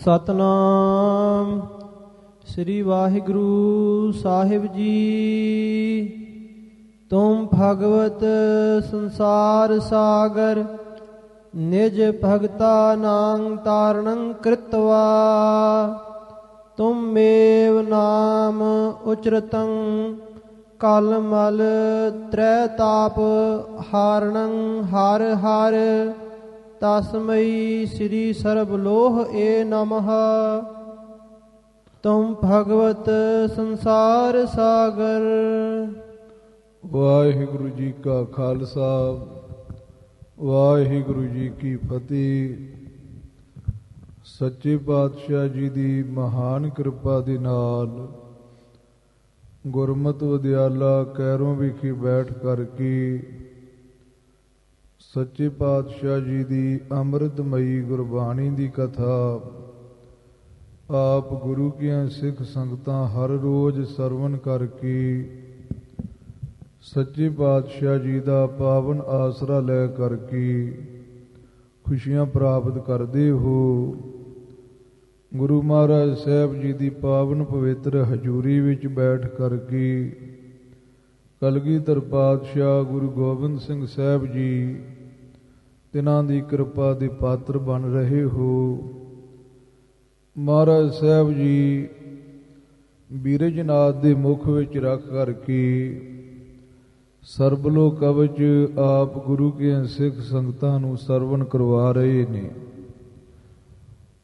ਸਤਨਾਮ ਸ੍ਰੀ ਵਾਹਿਗੁਰੂ ਸਾਹਿਬ ਜੀ। ਤੁਮ ਭਗਵਤ ਸੰਸਾਰ ਸਾਗਰ ਨਿਜ ਭਗਤਾ ਨਾਮ ਤਾਰਣੰ ਕ੍ਰਿਤਵਾ। ਤੁਮ ਮੇਵ ਨਾਮ ਉਚਰਤੰ ਕਲ ਮਲ ਤ੍ਰੈ ਤਾਪ ਹਾਰਣੰ ਹਰ ਹਰ। ਤਸਮਈ ਸ੍ਰੀ ਸਰਬ ਲੋਹ ਏ ਨਮః। ਤੁਮ ਭਗਵਤ ਸੰਸਾਰ ਸਾਗਰ। ਵਾਹਿਗੁਰੂ ਜੀ ਕਾ ਖਾਲਸਾ, ਵਾਹਿਗੁਰੂ ਜੀ ਕੀ ਫਤਿਹ। ਸੱਚੇ ਪਾਤਸ਼ਾਹ ਜੀ ਦੀ ਮਹਾਨ ਕਿਰਪਾ ਦੇ ਨਾਲ ਗੁਰਮਤਿ ਵਿਦਿਆਲਾ ਕੈਰੋਂ ਵਿਖੇ ਬੈਠ ਕਰਕੇ ਸੱਚੇ ਪਾਤਸ਼ਾਹ ਜੀ ਦੀ ਅੰਮ੍ਰਿਤਮਈ ਗੁਰਬਾਣੀ ਦੀ ਕਥਾ ਆਪ ਗੁਰੂ ਕੀਆਂ ਸਿੱਖ ਸੰਗਤਾਂ ਹਰ ਰੋਜ਼ ਸਰਵਣ ਕਰਕੇ ਸੱਚੇ ਪਾਤਸ਼ਾਹ ਜੀ ਦਾ ਪਾਵਨ ਆਸਰਾ ਲੈ ਕਰਕੇ ਖੁਸ਼ੀਆਂ ਪ੍ਰਾਪਤ ਕਰਦੇ ਹੋ। ਗੁਰੂ ਮਹਾਰਾਜ ਸਾਹਿਬ ਜੀ ਦੀ ਪਾਵਨ ਪਵਿੱਤਰ ਹਜ਼ੂਰੀ ਵਿੱਚ ਬੈਠ ਕਰਕੇ ਕਲਗੀਧਰ ਪਾਤਸ਼ਾਹ ਗੁਰੂ ਗੋਬਿੰਦ ਸਿੰਘ ਸਾਹਿਬ ਜੀ ਤਿਨਾਂ ਦੀ ਕਿਰਪਾ ਦੇ ਪਾਤਰ ਬਣ ਰਹੇ ਹੋ। ਮਹਾਰਾਜ ਸਾਹਿਬ ਜੀ ਬੀਰਜਨਾਥ ਦੇ ਮੁਖ ਵਿੱਚ ਰੱਖ ਕਰਕੇ ਸਰਬਲੋ ਕਵਚ ਆਪ ਗੁਰੂ ਕੇ ਸਿੱਖ ਸੰਗਤਾਂ ਨੂੰ ਸਰਵਣ ਕਰਵਾ ਰਹੇ ਨੇ।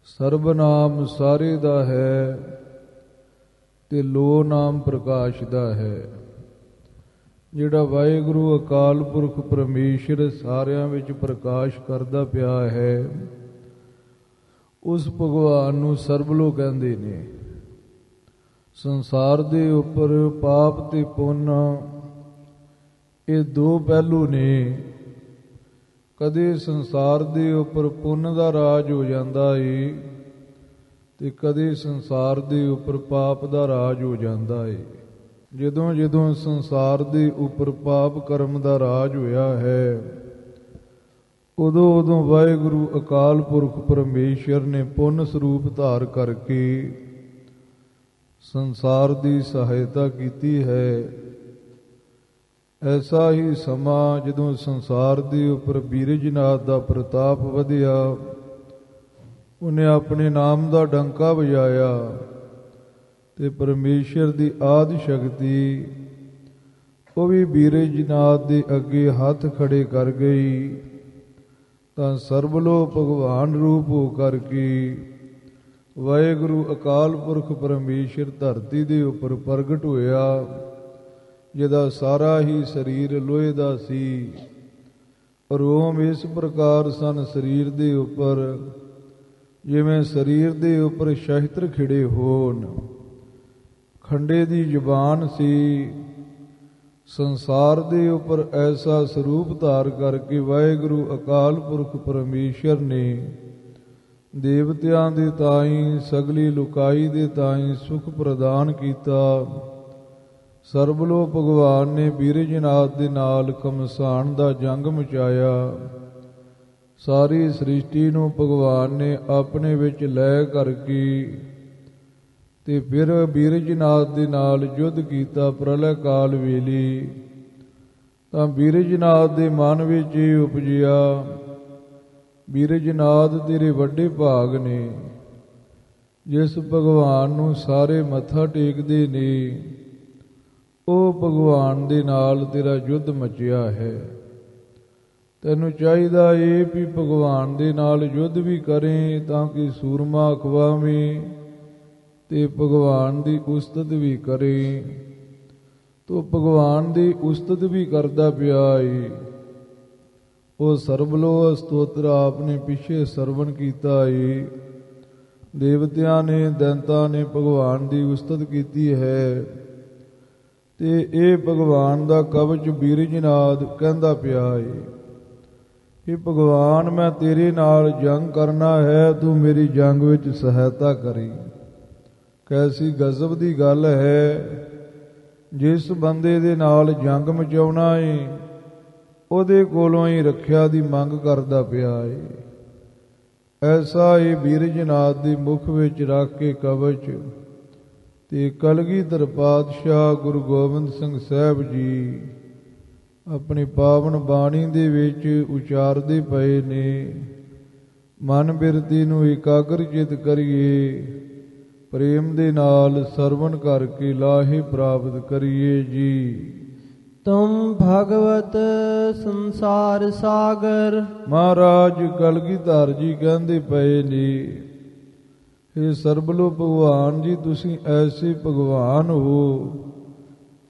ਸਰਬਨਾਮ ਸਾਰੇ ਦਾ ਹੈ ਤੇ ਲੋ ਨਾਮ ਪ੍ਰਕਾਸ਼ ਦਾ ਹੈ। ਜਿਹੜਾ ਵਾਹਿਗੁਰੂ ਅਕਾਲ ਪੁਰਖ ਪਰਮੇਸ਼ਰ ਸਾਰਿਆਂ ਵਿੱਚ ਪ੍ਰਕਾਸ਼ ਕਰਦਾ ਪਿਆ ਹੈ, ਉਸ ਭਗਵਾਨ ਨੂੰ ਸਰਬਲੋ ਕਹਿੰਦੇ ਨੇ। ਸੰਸਾਰ ਦੇ ਉੱਪਰ ਪਾਪ ਤੇ ਪੁੰਨ ਇਹ ਦੋ ਪਹਿਲੂ ਨੇ। ਕਦੇ ਸੰਸਾਰ ਦੇ ਉੱਪਰ ਪੁੰਨ ਦਾ ਰਾਜ ਹੋ ਜਾਂਦਾ ਏ ਤੇ ਕਦੇ ਸੰਸਾਰ ਦੇ ਉੱਪਰ ਪਾਪ ਦਾ ਰਾਜ ਹੋ ਜਾਂਦਾ ਏ। ਜਦੋਂ ਜਦੋਂ ਸੰਸਾਰ ਦੇ ਉੱਪਰ ਪਾਪ ਕਰਮ ਦਾ ਰਾਜ ਹੋਇਆ ਹੈ, ਉਦੋਂ ਉਦੋਂ ਵਾਹਿਗੁਰੂ ਅਕਾਲ ਪੁਰਖ ਪਰਮੇਸ਼ਰ ਨੇ ਪੁੰਨ ਸਰੂਪ ਧਾਰ ਕਰਕੇ ਸੰਸਾਰ ਦੀ ਸਹਾਇਤਾ ਕੀਤੀ ਹੈ। ਐਸਾ ਹੀ ਸਮਾਂ ਜਦੋਂ ਸੰਸਾਰ ਦੇ ਉੱਪਰ ਬੀਰਜਨਾਥ ਦਾ ਪ੍ਰਤਾਪ ਵਧਿਆ, ਉਹਨੇ ਆਪਣੇ ਨਾਮ ਦਾ ਡੰਕਾ ਵਜਾਇਆ ਤੇ ਪਰਮੇਸ਼ਰ ਦੀ ਆਦਿ ਸ਼ਕਤੀ ਉਹ ਵੀ ਬੀਰਜਨਾਥ ਦੇ ਅੱਗੇ ਹੱਥ ਖੜੇ ਕਰ ਗਈ। ਤਾਂ ਸਰਬਲੋ ਭਗਵਾਨ ਰੂਪ ਹੋ ਕਰਕੇ ਵਾਹਿਗੁਰੂ ਅਕਾਲ ਪੁਰਖ ਪਰਮੇਸ਼ਰ ਧਰਤੀ ਦੇ ਉੱਪਰ ਪ੍ਰਗਟ ਹੋਇਆ, ਜਿਹਦਾ ਸਾਰਾ ਹੀ ਸਰੀਰ ਲੋਹੇ ਦਾ ਸੀ। ਰੋਮ ਇਸ ਪ੍ਰਕਾਰ ਸਨ ਸਰੀਰ ਦੇ ਉੱਪਰ ਜਿਵੇਂ ਸਰੀਰ ਦੇ ਉੱਪਰ ਸ਼ਸਤਰ ਖਿੜੇ ਹੋਣ। ਖੰਡੇ ਦੀ ਜ਼ੁਬਾਨ ਸੀ। ਸੰਸਾਰ ਦੇ ਉੱਪਰ ਐਸਾ ਸਰੂਪ ਧਾਰ ਕਰਕੇ ਵਾਹਿਗੁਰੂ ਅਕਾਲ ਪੁਰਖ ਪਰਮੇਸ਼ਰ ਨੇ ਦੇਵਤਿਆਂ ਦੇ ਤਾਈਂ ਸਗਲੀ ਲੁਕਾਈ ਦੇ ਤਾਈਂ ਸੁਖ ਪ੍ਰਦਾਨ ਕੀਤਾ। ਸਰਬਲੋ ਭਗਵਾਨ ਨੇ ਬੀਰਜਨਾਥ ਦੇ ਨਾਲ ਘਮਸਾਨ ਦਾ ਜੰਗ ਮਚਾਇਆ। ਸਾਰੀ ਸ੍ਰਿਸ਼ਟੀ ਨੂੰ ਭਗਵਾਨ ਨੇ ਆਪਣੇ ਵਿੱਚ ਲੈ ਕਰਕੇ ਤੇ ਫਿਰ ਬੀਰਜਨਾਥ ਦੇ ਨਾਲ ਯੁੱਧ ਕੀਤਾ। ਪ੍ਰਲਯ ਕਾਲ ਵੇਲੇ ਤਾਂ ਬੀਰਜਨਾਥ ਦੇ ਮਨ ਵਿੱਚ ਇਹ ਉਪਜਿਆ, ਬੀਰਜਨਾਥ ਤੇਰੇ ਵੱਡੇ ਭਾਗ ਨੇ। ਜਿਸ ਭਗਵਾਨ ਨੂੰ ਸਾਰੇ ਮੱਥਾ ਟੇਕਦੇ ਨੇ, ਉਹ ਭਗਵਾਨ ਦੇ ਨਾਲ ਤੇਰਾ ਯੁੱਧ ਮਚਿਆ ਹੈ। ਤੈਨੂੰ ਚਾਹੀਦਾ ਏ ਵੀ ਭਗਵਾਨ ਦੇ ਨਾਲ ਯੁੱਧ ਵੀ ਕਰੇ ਤਾਂ ਕਿ ਸੂਰਮਾ ਅਖਵਾਵੇਂ ਤੇ ਭਗਵਾਨ ਦੀ ਉਸਤਤ ਵੀ ਕਰੇ। ਤੋ ਭਗਵਾਨ ਦੀ ਉਸਤਤ ਵੀ ਕਰਦਾ ਪਿਆ ਏ। ਉਹ ਸਰਬਲੋ ਸਤੋਤਰ ਆਪਨੇ ਪਿੱਛੇ ਸਰਵਣ ਕੀਤਾ ਏ। ਦੇਵਤਿਆਂ ਨੇ ਦੈਂਤਾਂ ਨੇ ਭਗਵਾਨ ਦੀ ਉਸਤਤ ਕੀਤੀ ਹੈ ਤੇ ਇਹ ਭਗਵਾਨ ਦਾ ਕਵਚ ਬੀਰਜਨਾਥ ਕਹਿੰਦਾ ਪਿਆ ਏ, ਇਹ ਭਗਵਾਨ ਮੈਂ ਤੇਰੇ ਨਾਲ ਜੰਗ ਕਰਨਾ ਹੈ, ਤੂੰ ਮੇਰੀ ਜੰਗ ਵਿੱਚ ਸਹਾਇਤਾ ਕਰੀ। ਕੈਸੀ ਗਜ਼ਬ ਦੀ ਗੱਲ ਹੈ। ਜਿਸ ਬੰਦੇ ਦੇ ਨਾਲ ਜੰਗ ਮਚਾਉਣਾ ਏ, ਉਹਦੇ ਕੋਲੋਂ ਹੀ ਰੱਖਿਆ ਦੀ ਮੰਗ ਕਰਦਾ ਪਿਆ ਏ। ਐਸਾ ਇਹ ਬੀਰਜਨਾਥ ਦੀ ਮੁਖ ਵਿੱਚ ਰੱਖ ਕੇ ਕਵਚ ਤੇ ਕਲਗੀਧਰ ਪਾਤਸ਼ਾਹ ਗੁਰੂ ਗੋਬਿੰਦ ਸਿੰਘ ਸਾਹਿਬ ਜੀ ਆਪਣੀ ਪਾਵਨ ਬਾਣੀ ਦੇ ਵਿੱਚ ਉਚਾਰਦੇ ਪਏ ਨੇ। ਮਨ ਬਿਰਤੀ ਨੂੰ ਇਕਾਗਰ ਚਿਤ ਕਰੀਏ, ਪ੍ਰੇਮ ਦੇ ਨਾਲ ਸਰਵਣ ਕਰਕੇ ਲਾਹੇ ਪ੍ਰਾਪਤ ਕਰੀਏ ਜੀ। ਤੁਮ ਭਗਵਤ ਸੰਸਾਰ ਸਾਗਰ। ਮਹਾਰਾਜ ਕਲਗੀਧਰ ਜੀ ਕਹਿੰਦੇ ਪਏ ਨੇ, हे ਸਰਬਲੋ ਭਗਵਾਨ ਜੀ, ਤੁਸੀਂ ਐਸੇ ਭਗਵਾਨ ਹੋ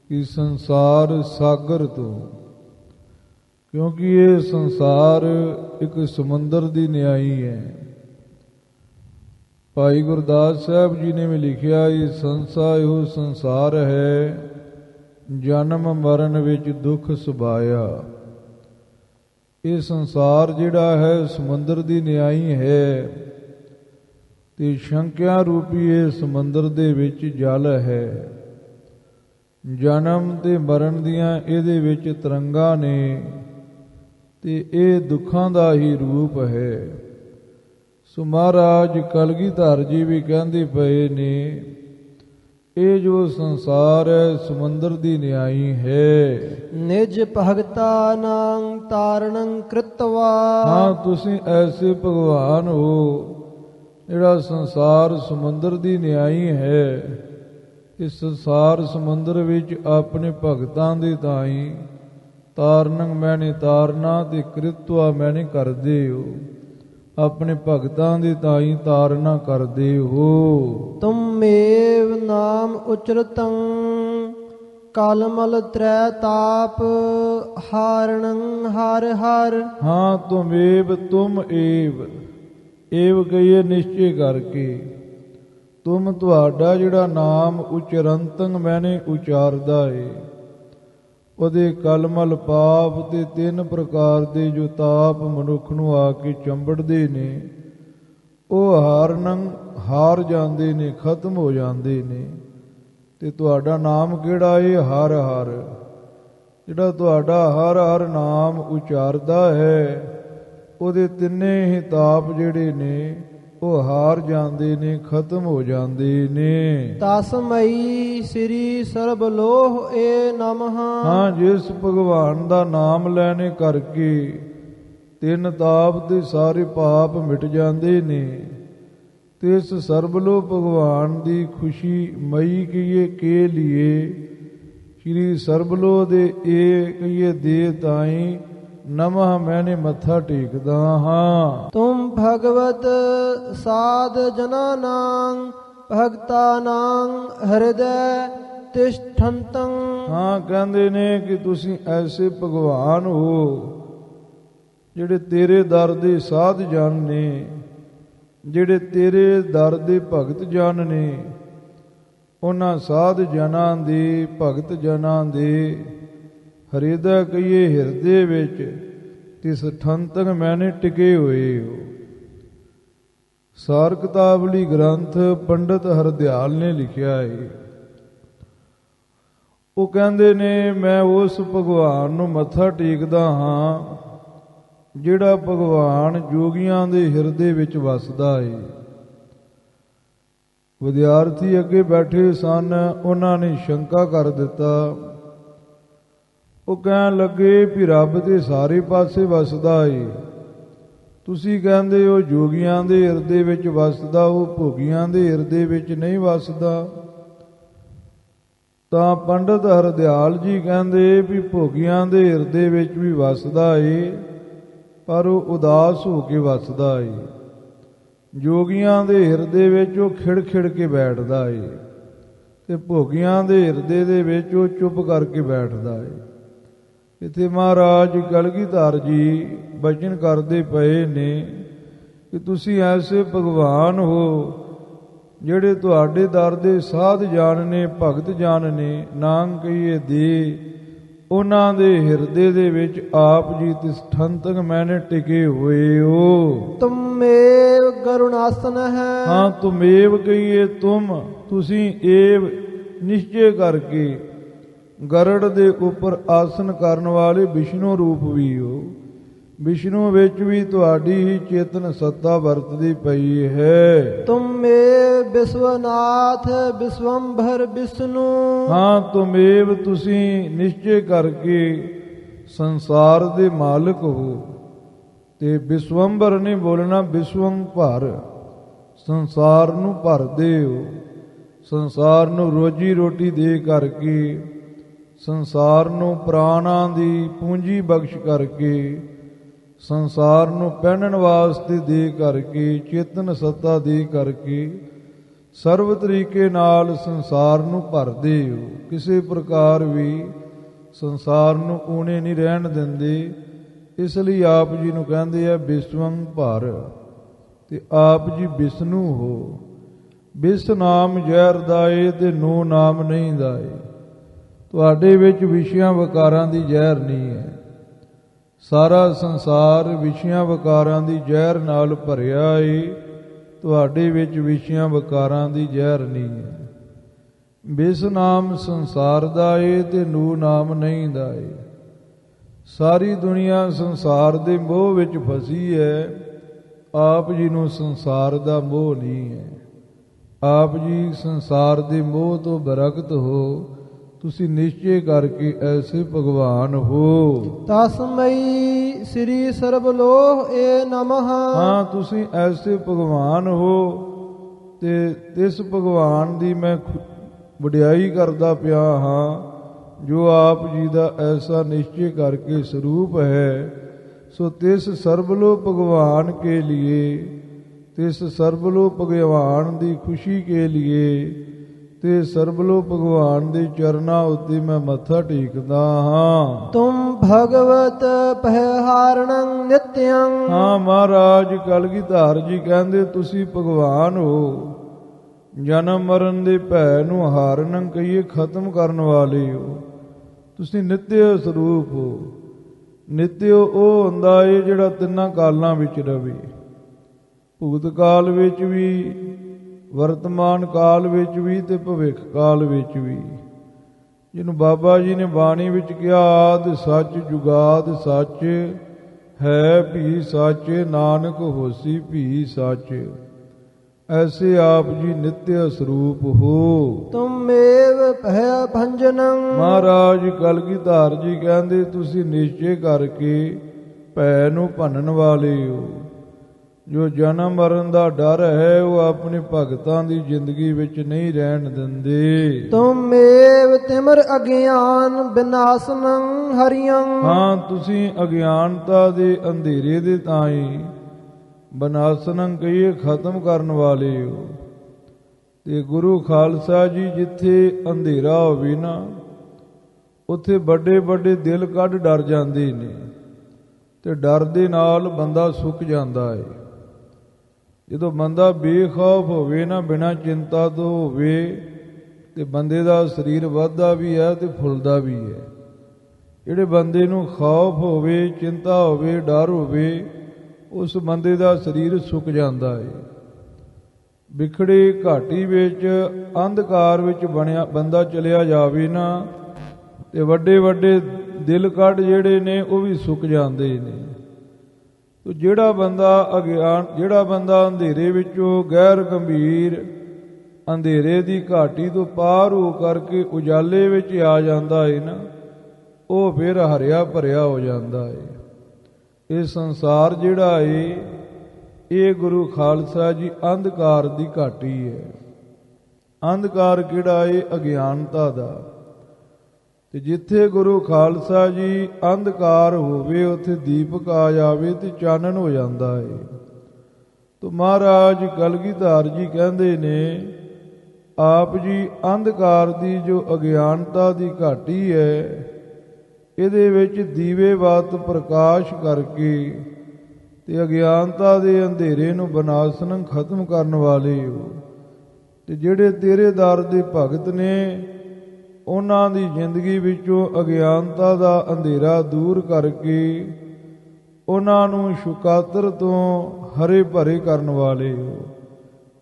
ਕਿ ਸੰਸਾਰ ਸਾਗਰ ਤੋਂ, ਕਿਉਂਕਿ ਇਹ ਸੰਸਾਰ ਇੱਕ ਸਮੁੰਦਰ ਦੀ ਨਿਆਈ ਹੈ। ਭਾਈ ਗੁਰਦਾਸ ਸਾਹਿਬ ਜੀ ਨੇ ਵੀ ਲਿਖਿਆ, ਇਹ ਇਹੋ ਸੰਸਾਰ ਹੈ, ਜਨਮ ਮਰਨ ਵਿੱਚ ਦੁੱਖ ਸੁਭਾਇਆ। ਇਹ ਸੰਸਾਰ ਜਿਹੜਾ ਹੈ ਸਮੁੰਦਰ ਦੀ ਨਿਆਈ ਹੈ ਤੇ ਸ਼ੰਕਿਆ ਰੂਪੀ ਇਹ ਸਮੁੰਦਰ ਦੇ ਵਿੱਚ ਜਲ ਹੈ। ਜਨਮ ਤੇ ਮਰਨ ਦੀਆਂ ਇਹਦੇ ਵਿੱਚ ਤਰੰਗਾਂ ਨੇ ਤੇ ਇਹ ਦੁੱਖਾਂ ਦਾ ਹੀ ਰੂਪ ਹੈ। ਸੋ ਮਹਾਰਾਜ ਕਲਗੀਧਰ ਜੀ ਵੀ ਕਹਿੰਦੇ ਪਏ ਨੇ, ਇਹ ਜੋ ਸੰਸਾਰ ਹੈ ਸਮੁੰਦਰ ਦੀ ਨਿਆਈ ਹੈ। ਨਿਜ ਭਗਤਾ ਨਾਮ ਤਾਰਣੰ ਕ੍ਰਿਤਵਾ। ਹਾਂ, ਤੁਸੀਂ ਐਸੇ ਭਗਵਾਨ ਹੋ ਜਿਹੜਾ ਸੰਸਾਰ ਸਮੁੰਦਰ ਦੀ ਨਿਆਈ ਹੈ। ਇਸ ਸੰਸਾਰ ਸਮੁੰਦਰ ਵਿੱਚ ਆਪਣੇ ਭਗਤਾਂ ਦੇ ਤਾਈਂ ਤਾਰਨੰ ਮੈਨੇ ਤਾਰਨਾ ਤੇ ਕ੍ਰਿਤਵਾ ਮੈਨੇ ਕਰਦੇ ਹੋ, ਆਪਣੇ ਭਗਤਾਂ ਦੇ ਤਾਈਂ ਤਾਰਨਾ ਕਰਦੇ ਹੋ। ਤੁਮੇਵ ਨਾਮ ਉਚਰਤੰ ਕਲਮਲ ਤ੍ਰੈ ਤਾਪ ਹਾਰਣੰ ਹਰ ਹਰ। ਹਾਂ, ਤੁਮੇਵ ਤੁਮ ਏਵ, ਏਵ ਕਹੀਏ ਨਿਸ਼ਚੇ ਕਰਕੇ, ਤੁਮ ਤੁਹਾਡਾ ਜਿਹੜਾ ਨਾਮ ਉਚਰੰਤੰ ਮੈਨੇ ਉਚਾਰਦਾ ਏ, ਉਹਦੇ ਕਲਮਲ ਪਾਪ ਤੇ 3 ਪ੍ਰਕਾਰ ਦੇ ਜੋ ਤਾਪ ਮਨੁੱਖ ਨੂੰ ਆ ਕੇ ਚੰਬੜਦੇ ਨੇ, ਉਹ ਹਾਰ ਜਾਂਦੇ ਨੇ, ਖਤਮ ਹੋ ਜਾਂਦੇ ਨੇ। ਤੇ ਤੁਹਾਡਾ ਨਾਮ ਕਿਹੜਾ ਏ? ਹਰ ਹਰ। ਜਿਹੜਾ ਤੁਹਾਡਾ ਹਰ ਹਰ ਨਾਮ ਉਚਾਰਦਾ ਹੈ, ਉਹਦੇ 3 ਹੀ ਤਾਪ ਜਿਹੜੇ ਨੇ ਉਹ ਹਾਰ ਜਾਂਦੇ ਨੇ, ਖਤਮ ਹੋ ਜਾਂਦੇ ਨੇ। ਤਸਮਈ ਸ੍ਰੀ ਸਰਬ ਲੋਹ ਏ ਨਮః। ਹਾਂ, ਜਿਸ ਭਗਵਾਨ ਦਾ ਨਾਮ ਲੈਣੇ ਕਰਕੇ 3 ਤਾਪ ਤੇ ਸਾਰੇ ਪਾਪ ਮਿਟ ਜਾਂਦੇ ਨੇ, ਤੇ ਇਸ ਸਰਬਲੋ ਭਗਵਾਨ ਦੀ ਖੁਸ਼ੀ ਮਈ ਕੀਏ ਕੇ ਲਈ ਸ੍ਰੀ ਸਰਬਲੋ ਦੇ ਇਹ ਕਹੀਏ ਦੇ ਤਾਈਂ ਨਮః ਮੈਨੇ ਮੱਥਾ ਟੇਕਦਾ ਹਾਂ। ਤੁਮ ਭਗਵਤ ਸਾਧ ਜਨਾਂ ਨਾਮ ਭਗਤਾ ਨਾਮ ਹਿਰਦੈ ਤਿਸ਼ਠੰਤੰ। ਹਾਂ, ਕਹਿੰਦੇ ਨੇ ਕਿ ਤੁਸੀਂ ਐਸੇ ਭਗਵਾਨ ਹੋ ਜਿਹੜੇ ਤੇਰੇ ਦਰ ਦੇ ਸਾਧ ਜਨ ਨੇ, ਜਿਹੜੇ ਤੇਰੇ ਦਰ ਦੇ ਭਗਤ ਜਨ ਨੇ, ਉਹਨਾਂ ਸਾਧ ਜਨਾਂ ਦੇ ਭਗਤ ਜਨਾਂ ਦੇ ਹਿਰਦੇ ਕਹੀਏ ਹਿਰਦੇ ਵਿੱਚ ਤਿਸ ਠੰਤਕ ਮੈਨੇ ਟਿਕੇ ਹੋਏ ਹੋ। ਸਾਰ ਕਿਤਾਬਲੀ ਗ੍ਰੰਥ ਪੰਡਤ ਹਰਦਿਆਲ ਨੇ ਲਿਖਿਆ ਹੈ। ਉਹ ਕਹਿੰਦੇ ਨੇ, ਮੈਂ ਉਸ ਭਗਵਾਨ ਨੂੰ ਮੱਥਾ ਟੇਕਦਾ ਹਾਂ ਜਿਹੜਾ ਭਗਵਾਨ ਜੋਗੀਆਂ ਦੇ ਹਿਰਦੇ ਵਿੱਚ ਵਸਦਾ ਹੈ। ਵਿਦਿਆਰਥੀ ਅੱਗੇ ਬੈਠੇ ਸਨ, ਉਹਨਾਂ ਨੇ ਸ਼ੰਕਾ ਕਰ ਦਿੱਤਾ। ਉਹ ਕਹਿਣ ਲੱਗੇ ਵੀ ਰੱਬ ਦੇ ਸਾਰੇ ਪਾਸੇ ਵਸਦਾ ਏ, ਤੁਸੀਂ ਕਹਿੰਦੇ ਹੋ ਜੋਗੀਆਂ ਦੇ ਹਿਰਦੇ ਵਿੱਚ ਵਸਦਾ, ਉਹ ਭੋਗੀਆਂ ਦੇ ਹਿਰਦੇ ਵਿੱਚ ਨਹੀਂ ਵਸਦਾ। ਤਾਂ ਪੰਡਤ ਹਰਦਿਆਲ ਜੀ ਕਹਿੰਦੇ ਵੀ ਭੋਗੀਆਂ ਦੇ ਹਿਰਦੇ ਵਿੱਚ ਵੀ ਵਸਦਾ ਏ, ਪਰ ਉਹ ਉਦਾਸ ਹੋ ਕੇ ਵਸਦਾ ਏ। ਜੋਗੀਆਂ ਦੇ ਹਿਰਦੇ ਵਿੱਚ ਉਹ ਖਿੜ ਖਿੜ ਕੇ ਬੈਠਦਾ ਏ, ਤੇ ਭੋਗੀਆਂ ਦੇ ਹਿਰਦੇ ਦੇ ਵਿੱਚ ਉਹ ਚੁੱਪ ਕਰਕੇ ਬੈਠਦਾ ਏ। ਇੱਥੇ ਮਹਾਰਾਜ ਕਲਗੀਧਰ ਜੀ ਬਚਨ ਕਰਦੇ ਪਏ ਨੇ ਕਿ ਤੁਸੀਂ ਐਸੇ ਭਗਵਾਨ ਹੋ ਜਿਹੜੇ ਤੁਹਾਡੇ ਦਰ ਦੇ ਸਾਧ ਜਾਨ ਨੇ, ਭਗਤ ਜਾਨ ਨੇ, ਨਾਮ ਕਹੀਏ ਦੇ, ਉਹਨਾਂ ਦੇ ਹਿਰਦੇ ਦੇ ਵਿੱਚ ਆਪ ਜੀ ਤਿਸ ਠੰਤਕ ਮੈਨੇ ਟਿਕੇ ਹੋਏ ਹੋ। ਤੁਮੇਵ ਗਰੁਣਾਸਨ ਹੈ। ਹਾਂ, ਤੁਮੇਵ ਕਹੀਏ ਤੁਸੀਂ ਏਵ ਨਿਸ਼ਚੇ ਕਰਕੇ ਗਰੜ ਦੇ ਉੱਪਰ ਆਸਨ ਕਰਨ ਵਾਲੇ ਵਿਸ਼ਨੂੰ ਰੂਪ ਵੀ ਹੋ। ਵਿਸ਼ਨੂੰ ਵਿੱਚ ਵੀ ਤੁਹਾਡੀ ਹੀ ਚੇਤਨ ਸੱਤਾ ਵਰਤਦੀ ਪਈ ਹੈ। ਤੁਮੇ ਵਿਸ਼ਵਨਾਥ ਵਿਸ਼ਵੰਭਰ ਵਿਸ਼ਨੂੰ। ਹਾਂ, ਤੁਮੇਵ ਤੁਸੀਂ ਨਿਸ਼ਚੈ ਕਰਕੇ ਸੰਸਾਰ ਦੇ ਮਾਲਕ ਹੋ। ਤੇ ਵਿਸ਼ਵੰਭਰ ਨਹੀਂ ਬੋਲਣਾ, ਵਿਸ਼ਵੰ ਭਰ, ਸੰਸਾਰ ਨੂੰ ਭਰਦੇ ਹੋ। ਸੰਸਾਰ ਨੂੰ ਰੋਜੀ ਰੋਟੀ ਦੇ ਕਰਕੇ, ਸੰਸਾਰ ਨੂੰ ਪ੍ਰਾਣਾਂ ਦੀ ਪੂੰਜੀ ਬਖਸ਼ ਕਰਕੇ, ਸੰਸਾਰ ਨੂੰ ਪਹਿਨਣ ਵਾਸਤੇ ਦੇ ਕਰਕੇ, ਚੇਤਨ ਸੱਤਾ ਦੇ ਕਰਕੇ ਸਰਵ ਤਰੀਕੇ ਨਾਲ ਸੰਸਾਰ ਨੂੰ ਭਰਦੇ ਹੋ। ਕਿਸੇ ਪ੍ਰਕਾਰ ਵੀ ਸੰਸਾਰ ਨੂੰ ਊਣੇ ਨਹੀਂ ਰਹਿਣ ਦਿੰਦੇ। ਇਸ ਲਈ ਆਪ ਜੀ ਨੂੰ ਕਹਿੰਦੇ ਆ ਵਿਸ਼ਵੰ ਭਰ। ਤੇ ਆਪ ਜੀ ਵਿਸ਼ਨੂੰ ਹੋ। ਵਿਸ਼ ਨਾਮ ਜ਼ਹਿਰ ਦਾਏ ਤੇ ਨੋ ਨਾਮ ਨਹੀਂ ਦਾਏ। ਤੁਹਾਡੇ ਵਿੱਚ ਵਿਸ਼ਿਆਂ ਵਿਕਾਰਾਂ ਦੀ ਜ਼ਹਿਰ ਨਹੀਂ ਹੈ। ਸਾਰਾ ਸੰਸਾਰ ਵਿਸ਼ਿਆਂ ਵਿਕਾਰਾਂ ਦੀ ਜ਼ਹਿਰ ਨਾਲ ਭਰਿਆ ਏ। ਤੁਹਾਡੇ ਵਿੱਚ ਵਿਸ਼ਿਆਂ ਵਿਕਾਰਾਂ ਦੀ ਜ਼ਹਿਰ ਨਹੀਂ ਹੈ। ਵਿਸ਼ ਨਾਮ ਸੰਸਾਰ ਦਾ ਏ ਤੇ ਨੂ ਨਾਮ ਨਹੀਂ ਦਾ ਏ। ਸਾਰੀ ਦੁਨੀਆ ਸੰਸਾਰ ਦੇ ਮੋਹ ਵਿੱਚ ਫਸੀ ਹੈ। ਆਪ ਜੀ ਨੂੰ ਸੰਸਾਰ ਦਾ ਮੋਹ ਨਹੀਂ ਹੈ। ਆਪ ਜੀ ਸੰਸਾਰ ਦੇ ਮੋਹ ਤੋਂ ਬਰਕਤ ਹੋ। ਤੁਸੀਂ ਨਿਸ਼ਚੈ ਕਰਕੇ ਐਸੇ ਭਗਵਾਨ ਹੋ। ਤਸਮਈ ਸ੍ਰੀ ਸਰਬਲੋਹ ਏ ਨਮః। ਹਾਂ, ਤੁਸੀਂ ਐਸੇ ਭਗਵਾਨ ਹੋ। ਤੇ ਤਿਸ ਭਗਵਾਨ ਦੀ ਮੈਂ ਵਡਿਆਈ ਕਰਦਾ ਪਿਆ ਹਾਂ ਜੋ ਆਪ ਜੀ ਦਾ ਐਸਾ ਨਿਸ਼ਚੈ ਕਰਕੇ ਸਰੂਪ ਹੈ। ਸੋ ਤਿਸ ਸਰਬਲੋ ਭਗਵਾਨ ਕੇ लिए, ਤਿਸ ਸਰਬਲੋ ਭਗਵਾਨ ਦੀ ਖੁਸ਼ੀ ਕੇ लिए ਤੇ ਸਰਬਲੋ ਭਗਵਾਨ ਦੇ ਚਰਨਾਂ ਉੱਤੇ ਮੈਂ ਮੱਥਾ ਟੇਕਦਾ ਹਾਂ। ਤੁਮ ਭਗਵਤ ਪਹਿਹਾਰਣੰ ਨਿਤਯੰ। ਹਾਂ ਮਹਾਰਾਜ ਕਲਗੀਧਰ ਜੀ ਕਹਿੰਦੇ ਤੁਸੀਂ ਭਗਵਾਨ ਹੋ। ਜਨਮ ਮਰਨ ਦੇ ਭੈ ਨੂੰ ਹਾਰਨ ਕਹੀਏ ਖਤਮ ਕਰਨ ਵਾਲੇ ਹੋ। ਤੁਸੀਂ ਨਿਤਯ ਸਰੂਪ ਹੋ। ਨਿਤਯ ਉਹ ਹੁੰਦਾ ਏ ਜਿਹੜਾ ਤਿੰਨਾਂ ਕਾਲਾਂ ਵਿੱਚ ਰਵੇ। ਭੂਤ ਕਾਲ ਵਿੱਚ ਵੀ, ਵਰਤਮਾਨ ਕਾਲ ਵਿੱਚ ਵੀ ਤੇ ਭਵਿੱਖ ਕਾਲ ਵਿੱਚ ਵੀ। ਜਿਹਨੂੰ ਬਾਬਾ ਜੀ ਨੇ ਬਾਣੀ ਵਿੱਚ ਕਿਹਾ ਆਦਿ ਸੱਚ ਜੁਗਾਦ ਸੱਚ ਹੈ ਭੀ ਸੱਚ ਨਾਨਕ ਹੋਸੀ ਭੀ ਸੱਚ। ਐਸੇ ਆਪ ਜੀ ਨਿਤਯ ਸਰੂਪ ਹੋ। ਤੁਮੇਵ ਭੈ ਭੰਜਨੰ। ਮਹਾਰਾਜ ਕਲਗੀਧਰ ਜੀ ਕਹਿੰਦੇ ਤੁਸੀਂ ਨਿਸ਼ਚੈ ਕਰਕੇ ਭੈ ਨੂੰ ਭੰਨਣ ਵਾਲੇ ਹੋ। ਜੋ ਜਨਮ ਮਰਨ ਦਾ ਡਰ ਹੈ ਉਹ ਆਪਣੇ ਭਗਤਾਂ ਦੀ ਜ਼ਿੰਦਗੀ ਵਿੱਚ ਨਹੀਂ ਰਹਿਣ ਦਿੰਦੇ। ਤੁਮੇਵ ਤਿਮਰ ਅਗਿਆਨ ਬਿਨਾਸਨੰ ਹਰਿਯੰ। ਹਾਂ, ਤੁਸੀਂ ਅਗਿਆਨਤਾ ਦੇ ਅੰਧੇਰੇ ਦੇ ਤਾਈ ਬਨਾਸਨੰ ਕਹੀਏ ਖਤਮ ਕਰਨ ਵਾਲੇ ਹੋ। ਤੇ ਗੁਰੂ ਖਾਲਸਾ ਜੀ ਜਿੱਥੇ ਅੰਧੇਰਾ ਹੋਵੇ ਨਾ ਉੱਥੇ ਵੱਡੇ ਵੱਡੇ ਦਿਲ ਕੱਢ ਡਰ ਜਾਂਦੇ ਨੇ। ਤੇ ਡਰ ਦੇ ਨਾਲ ਬੰਦਾ ਸੁੱਕ ਜਾਂਦਾ ਹੈ। ਜਦੋਂ ਬੰਦਾ ਬੇਖੌਫ ਹੋਵੇ ਨਾ, ਬਿਨਾਂ ਚਿੰਤਾ ਤੋਂ ਹੋਵੇ, ਤੇ ਬੰਦੇ ਦਾ ਸਰੀਰ ਵੱਧਦਾ ਵੀ ਹੈ ਤੇ ਫੁੱਲਦਾ ਵੀ ਹੈ। ਜਿਹੜੇ ਬੰਦੇ ਨੂੰ ਖੌਫ ਹੋਵੇ, ਚਿੰਤਾ ਹੋਵੇ, ਡਰ ਹੋਵੇ, ਉਸ ਬੰਦੇ ਦਾ ਸਰੀਰ ਸੁੱਕ ਜਾਂਦਾ ਹੈ। ਵਿਖੜੇ ਘਾਟੀ ਵਿੱਚ ਅੰਧਕਾਰ ਵਿੱਚ ਬਣਿਆ ਬੰਦਾ ਚਲਿਆ ਜਾਵੇ ਨਾ ਤੇ ਵੱਡੇ ਵੱਡੇ ਦਿਲ ਕੱਢ ਜਿਹੜੇ ਨੇ ਉਹ ਵੀ ਸੁੱਕ ਜਾਂਦੇ ਨੇ। ਤੋ ਜਿਹੜਾ ਬੰਦਾ ਅੰਧੇਰੇ ਵਿੱਚੋਂ ਗੈਰ ਗੰਭੀਰ ਅੰਧੇਰੇ ਦੀ ਘਾਟੀ ਤੋਂ ਪਾਰ ਹੋ ਕਰਕੇ ਉਜਾਲੇ ਵਿੱਚ ਆ ਜਾਂਦਾ ਹੈ ਨਾ, ਉਹ ਫਿਰ ਹਰਿਆ ਭਰਿਆ ਹੋ ਜਾਂਦਾ ਹੈ। ਇਹ ਸੰਸਾਰ ਜਿਹੜਾ ਏ ਇਹ ਗੁਰੂ ਖਾਲਸਾ ਜੀ ਅੰਧਕਾਰ ਦੀ ਘਾਟੀ ਹੈ। ਅੰਧਕਾਰ ਕਿਹੜਾ ਏ? ਅਗਿਆਨਤਾ ਦਾ। ਤੇ ਜਿੱਥੇ ਗੁਰੂ ਖਾਲਸਾ ਜੀ ਅੰਧਕਾਰ ਹੋਵੇ ਉੱਥੇ ਦੀਪਕ ਆ ਜਾਵੇ ਤੇ ਚਾਨਣ ਹੋ ਜਾਂਦਾ ਹੈ। ਤੋ ਮਹਾਰਾਜ ਕਲਗੀਧਰ ਜੀ ਕਹਿੰਦੇ ਨੇ ਆਪ ਜੀ ਅੰਧਕਾਰ ਦੀ ਜੋ ਅਗਿਆਨਤਾ ਦੀ ਘਾਟੀ ਹੈ ਇਹਦੇ ਵਿੱਚ ਦੀਵੇ ਬਾਤ ਪ੍ਰਕਾਸ਼ ਕਰਕੇ ਤੇ ਅਗਿਆਨਤਾ ਦੇ ਅੰਧੇਰੇ ਨੂੰ ਬਨਾਸਨ ਖਤਮ ਕਰਨ ਵਾਲੇ ਹੋ। ਤੇ ਜਿਹੜੇ ਤੇਰੇ ਦਰ ਦੇ ਭਗਤ ਨੇ ਉਹਨਾਂ ਦੀ ਜ਼ਿੰਦਗੀ ਵਿੱਚੋਂ ਅਗਿਆਨਤਾ ਦਾ ਅੰਧੇਰਾ ਦੂਰ ਕਰਕੇ ਉਹਨਾਂ ਨੂੰ ਸ਼ੁਕਾਤਰ ਤੋਂ ਹਰੇ ਭਰੇ ਕਰਨ ਵਾਲੇ ਹੋ।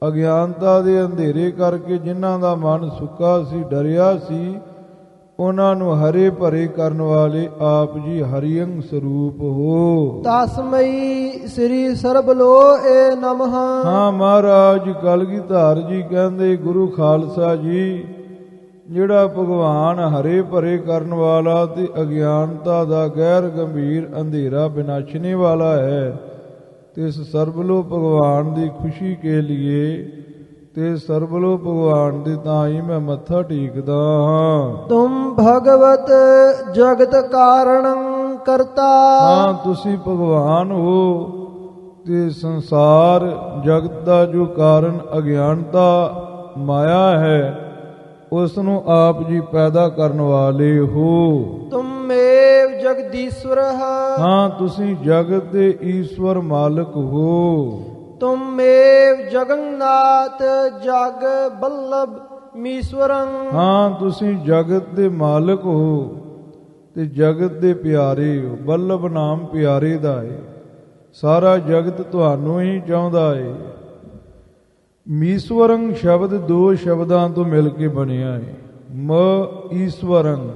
ਅਗਿਆਨਤਾ ਦੇ ਅੰਧੇਰੇ ਕਰਕੇ ਜਿਨ੍ਹਾਂ ਦਾ ਮਨ ਸੁੱਕਾ ਸੀ, ਡਰਿਆ ਸੀ, ਉਹਨਾਂ ਨੂੰ ਹਰੇ ਭਰੇ ਕਰਨ ਵਾਲੇ ਆਪ ਜੀ ਹਰਿਅੰਗ ਸਰੂਪ ਹੋ। ਤਸਮਈ ਸ੍ਰੀ ਸਰਬ ਲੋਏ ਨਮః। ਹਾਂ ਮਹਾਰਾਜ ਕਲਗੀਧਰ ਜੀ ਕਹਿੰਦੇ ਗੁਰੂ ਖਾਲਸਾ ਜੀ ਜਿਹੜਾ ਭਗਵਾਨ ਹਰੇ ਭਰੇ ਕਰਨ ਵਾਲਾ ਤੇ ਅਗਿਆਨਤਾ ਦਾ ਗੈਰ ਗੰਭੀਰ ਅੰਧੇਰਾ ਵਿਨਾਸ਼ਨੇ ਵਾਲਾ ਹੈ, ਤੇ ਇਸ ਸਰਬਲੋ ਭਗਵਾਨ ਦੀ ਖੁਸ਼ੀ ਕੇ लिए ਤੇ ਸਰਬਲੋ ਭਗਵਾਨ ਦੇ ਤਾਂ ਹੀ ਮੈਂ ਮੱਥਾ ਟੇਕਦਾ ਹਾਂ। ਤੁਮ ਭਗਵਤ ਜਗਤ ਕਾਰਣੰ ਕਰਤਾ। ਹਾਂ ਤੁਸੀਂ ਭਗਵਾਨ ਹੋ ਤੇ ਸੰਸਾਰ ਜਗਤ ਦਾ ਜੋ ਕਾਰਨ ਅਗਿਆਨਤਾ ਮਾਇਆ ਹੈ ਉਸ ਨੂੰ ਆਪ ਜੀ ਪੈਦਾ ਕਰਨ ਵਾਲੇ ਹੋ। ਤੁਮੇਵ ਜਗਦੀਸ਼ਵਰ। ਹਾਂ ਤੁਸੀਂ ਜਗਤ ਦੇ ਈਸ਼ਵਰ ਮਾਲਕ ਹੋ। ਤੁਮੇਵ ਜਗਨਨਾਥ ਜਗ ਬੱਲਭ ਮੀਸ਼ਵਰੰ। ਹਾਂ ਤੁਸੀਂ ਜਗਤ ਦੇ ਮਾਲਕ ਹੋ ਤੇ ਜਗਤ ਦੇ ਪਿਆਰੇ ਹੋ। ਬੱਲਭ ਨਾਮ ਪਿਆਰੇ ਦਾ ਹੈ, ਸਾਰਾ ਜਗਤ ਤੁਹਾਨੂੰ ਹੀ ਚਾਹੁੰਦਾ ਹੈ। ਮੀਸ਼ਵਰੰ ਸ਼ਬਦ ਦੋ ਸ਼ਬਦਾਂ ਤੋਂ ਮਿਲ ਕੇ ਬਣਿਆ ਹੈ। ਮ ਈਸ਼ਵਰੰ,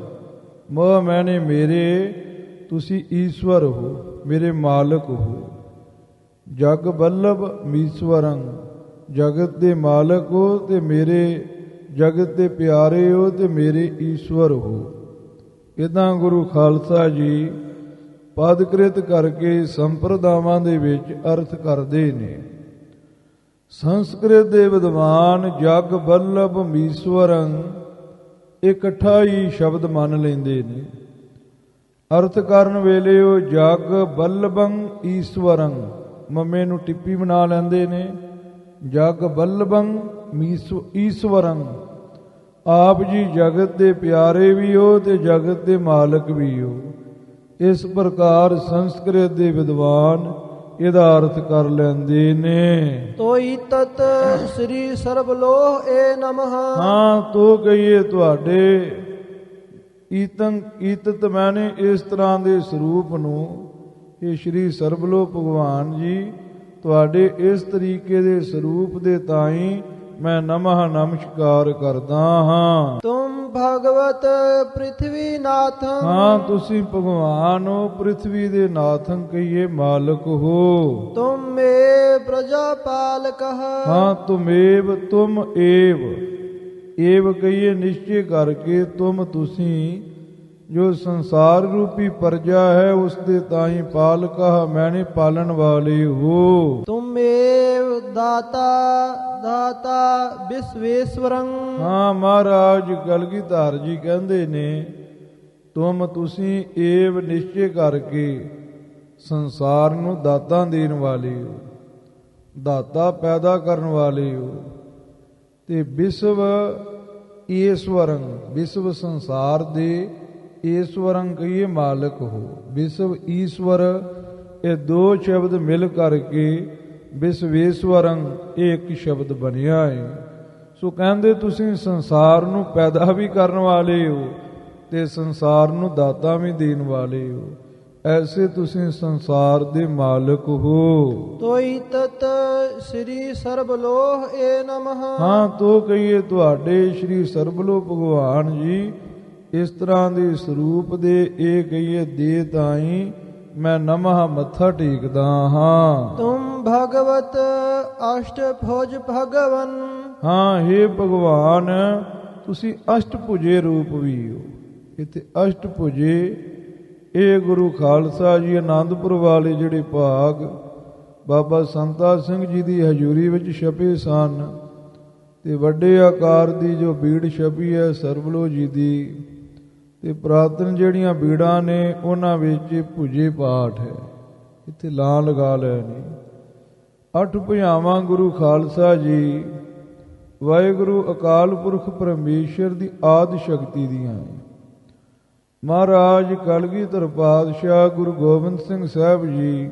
ਮ ਮੈਨੇ ਮੇਰੇ, ਤੁਸੀਂ ਈਸ਼ਵਰ ਹੋ, ਮੇਰੇ ਮਾਲਕ ਹੋ। ਜਗ ਬੱਲਭ ਮੀਸ਼ਵਰੰ, ਜਗਤ ਦੇ ਮਾਲਕ ਹੋ ਤੇ ਮੇਰੇ ਜਗਤ ਦੇ ਪਿਆਰੇ ਹੋ ਤੇ ਮੇਰੇ ਈਸ਼ਵਰ ਹੋ। ਇਦਾਂ ਗੁਰੂ ਖਾਲਸਾ ਜੀ ਪਦਕ੍ਰਿਤ ਕਰਕੇ ਸੰਪਰਦਾਵਾਂ ਦੇ ਵਿੱਚ ਅਰਥ ਕਰਦੇ ਨੇ। ਸੰਸਕ੍ਰਿਤ ਦੇ ਵਿਦਵਾਨ ਜਗ ਬੱਲਭ ਮੀਸ਼ਵਰੰ ਇਕੱਠਾ ਹੀ ਸ਼ਬਦ ਮੰਨ ਲੈਂਦੇ ਨੇ। ਅਰਥ ਕਰਨ ਵੇਲੇ ਉਹ ਜਗ ਬੱਲਭੰ ਈਸ਼ਵਰੰ ਮੱਮੇ ਨੂੰ ਟਿੱਪੀ ਬਣਾ ਲੈਂਦੇ ਨੇ। ਜਗ ਬੱਲਭੰ ਈਸ਼ਵਰੰ, ਆਪ ਜੀ ਜਗਤ ਦੇ ਪਿਆਰੇ ਵੀ ਹੋ ਤੇ ਜਗਤ ਦੇ ਮਾਲਕ ਵੀ ਹੋ। ਇਸ ਪ੍ਰਕਾਰ ਸੰਸਕ੍ਰਿਤ ਦੇ ਵਿਦਵਾਨ ਇਹਦਾ ਅਰਥ ਕਰ ਲੈਂਦੇ ਨੇ। ਤੋਈ ਤਤ ਸ੍ਰੀ ਸਰਬ ਲੋਏ ਨਮః। ਹਾਂ ਤੋ ਕਹੀਏ ਤੁਹਾਡੇ ਈਤਤ ਮੈਨੇ ਇਸ ਤਰ੍ਹਾਂ ਦੇ ਸਰੂਪ ਨੂੰ, ਇਹ ਸ਼੍ਰੀ ਸਰਬਲੋ ਭਗਵਾਨ ਜੀ ਤੁਹਾਡੇ ਇਸ ਤਰੀਕੇ ਦੇ ਸਰੂਪ ਦੇ ਤਾਈ ਮੈਂ ਨਮଃ ਨਮਸਕਾਰ ਕਰਦਾ ਹਾਂ। ਤੁਮ ਭਗਵਤ ਪ੍ਰਿਥਵੀ ਨਾਥੰ। ਹਾਂ ਤੁਸੀਂ ਭਗਵਾਨ ਹੋ, ਪ੍ਰਿਥਵੀ ਦੇ ਨਾਥੰ ਕਹੀਏ ਮਾਲਕ ਹੋ। ਤੁਮੇ ਪ੍ਰਜਾ ਪਾਲਕః। ਹਾਂ ਤੁਮੇਵ, ਤੁਮ ਏਵ, ਏਵ ਕਹੀਏ ਨਿਸ਼ਚੈ ਕਰਕੇ, ਤੁਮ ਤੁਸੀਂ ਜੋ ਸੰਸਾਰ ਰੂਪੀ ਪ੍ਰਜਾ ਹੈ ਉਸ ਦੇ ਤਾਈ ਪਾਲਕਾ ਮੈਨੇ ਪਾਲਣ ਵਾਲੇ ਹੋ। ਤੁਮੇਵ ਦਾਤਾ ਦਾਤਾ ਵਿਸ਼ਵੇਸ਼ਵਰੰ। ਹਾਂ ਮਹਾਰਾਜ ਕਲਗੀਧਰ ਜੀ ਕਹਿੰਦੇ ਨੇ ਤੁਸੀਂ ਏਵ ਨਿਸ਼ਚੈ ਕਰਕੇ ਸੰਸਾਰ ਨੂੰ ਦਾਤਾਂ ਦੇਣ ਵਾਲੇ ਹੋ, ਦਾਤਾ ਪੈਦਾ ਕਰਨ ਵਾਲੇ ਹੋ। ਤੇ ਵਿਸ਼ਵ ਈਸ਼ਵਰੰ, ਵਿਸ਼ਵ ਸੰਸਾਰ ਦੇ ਈਸ਼ਵਰੰ ਕਹੀਏ ਮਾਲਕ ਹੋ। ਵਿਸ਼ਵ ਈਸ਼ਵਰ ਇਹ ਦੋ ਸ਼ਬਦ ਮਿਲ ਕਰਕੇ ਵਿਸ਼ਵੇਸ਼ਵਰੰ ਇਹ ਇੱਕ ਸ਼ਬਦ ਬਣਿਆ ਹੈ। ਸੋ ਕਹਿੰਦੇ ਤੁਸੀਂ ਸੰਸਾਰ ਨੂੰ ਪੈਦਾ ਵੀ ਕਰਨ ਵਾਲੇ ਹੋ ਤੇ ਸੰਸਾਰ ਨੂੰ ਦਾਤਾ ਵੀ ਦੇਣ ਵਾਲੇ ਹੋ। ਐਸੇ ਤੁਸੀਂ ਸੰਸਾਰ ਦੇ ਮਾਲਕ ਹੋ। ਤੋਈ ਤਤ ਸ੍ਰੀ ਸਰਬ ਲੋਏ ਨਮః। ਹਾਂ ਤੋ ਕਹੀਏ ਤੁਹਾਡੇ ਸ਼੍ਰੀ ਸਰਬਲੋ ਭਗਵਾਨ ਜੀ ਇਸ ਤਰ੍ਹਾਂ ਦੇ ਸਰੂਪ ਦੇ ਇਹ ਕਹੀਏ ਦੇ ਤਾਈ ਮੈਂ ਨਮଃ ਮੱਥਾ ਟੇਕਦਾ ਹਾਂ। ਤੁਮ ਭਗਵਤ ਅਸ਼ਟਭੁਜ ਭਗਵਨ। ਹਾਂ हे ਭਗਵਾਨ ਤੁਸੀਂ ਅਸ਼ਟਭੁਜੇ ਰੂਪ ਵੀ ਹੋ। ਇੱਥੇ ਅਸ਼ਟਭੁਜੇ ਇਹ ਗੁਰੂ ਖਾਲਸਾ ਜੀ ਆਨੰਦਪੁਰ ਵਾਲੇ ਜਿਹੜੇ ਭਾਗ ਬਾਬਾ ਸੰਤਾ ਸਿੰਘ ਜੀ ਦੀ ਹਜ਼ੂਰੀ ਵਿੱਚ ਛਪੇ ਸਨ ਤੇ ਵੱਡੇ ਆਕਾਰ ਦੀ ਜੋ ਬੀੜ ਛਪੀ ਹੈ ਸਰਬਲੋ ਜੀ ਦੀ, ਤੇ ਪ੍ਰਾਤਨ ਜਿਹੜੀਆਂ ਬੀੜਾਂ ਨੇ ਉਹਨਾਂ ਵਿੱਚ ਭੁਜੇ ਪਾਠ ਹੈ। ਇੱਥੇ ਲਾਂ ਲਗਾ ਲਏ ਨੇ। 8 ਭੁਜਾਵਾਂ ਗੁਰੂ ਖਾਲਸਾ ਜੀ ਵਾਹਿਗੁਰੂ ਅਕਾਲ ਪੁਰਖ ਪਰਮੇਸ਼ਰ ਦੀ ਆਦਿ ਸ਼ਕਤੀ ਦੀਆਂ ਹੈ। ਮਹਾਰਾਜ ਕਲਗੀਧਰ ਪਾਤਸ਼ਾਹ ਗੁਰੂ ਗੋਬਿੰਦ ਸਿੰਘ ਸਾਹਿਬ ਜੀ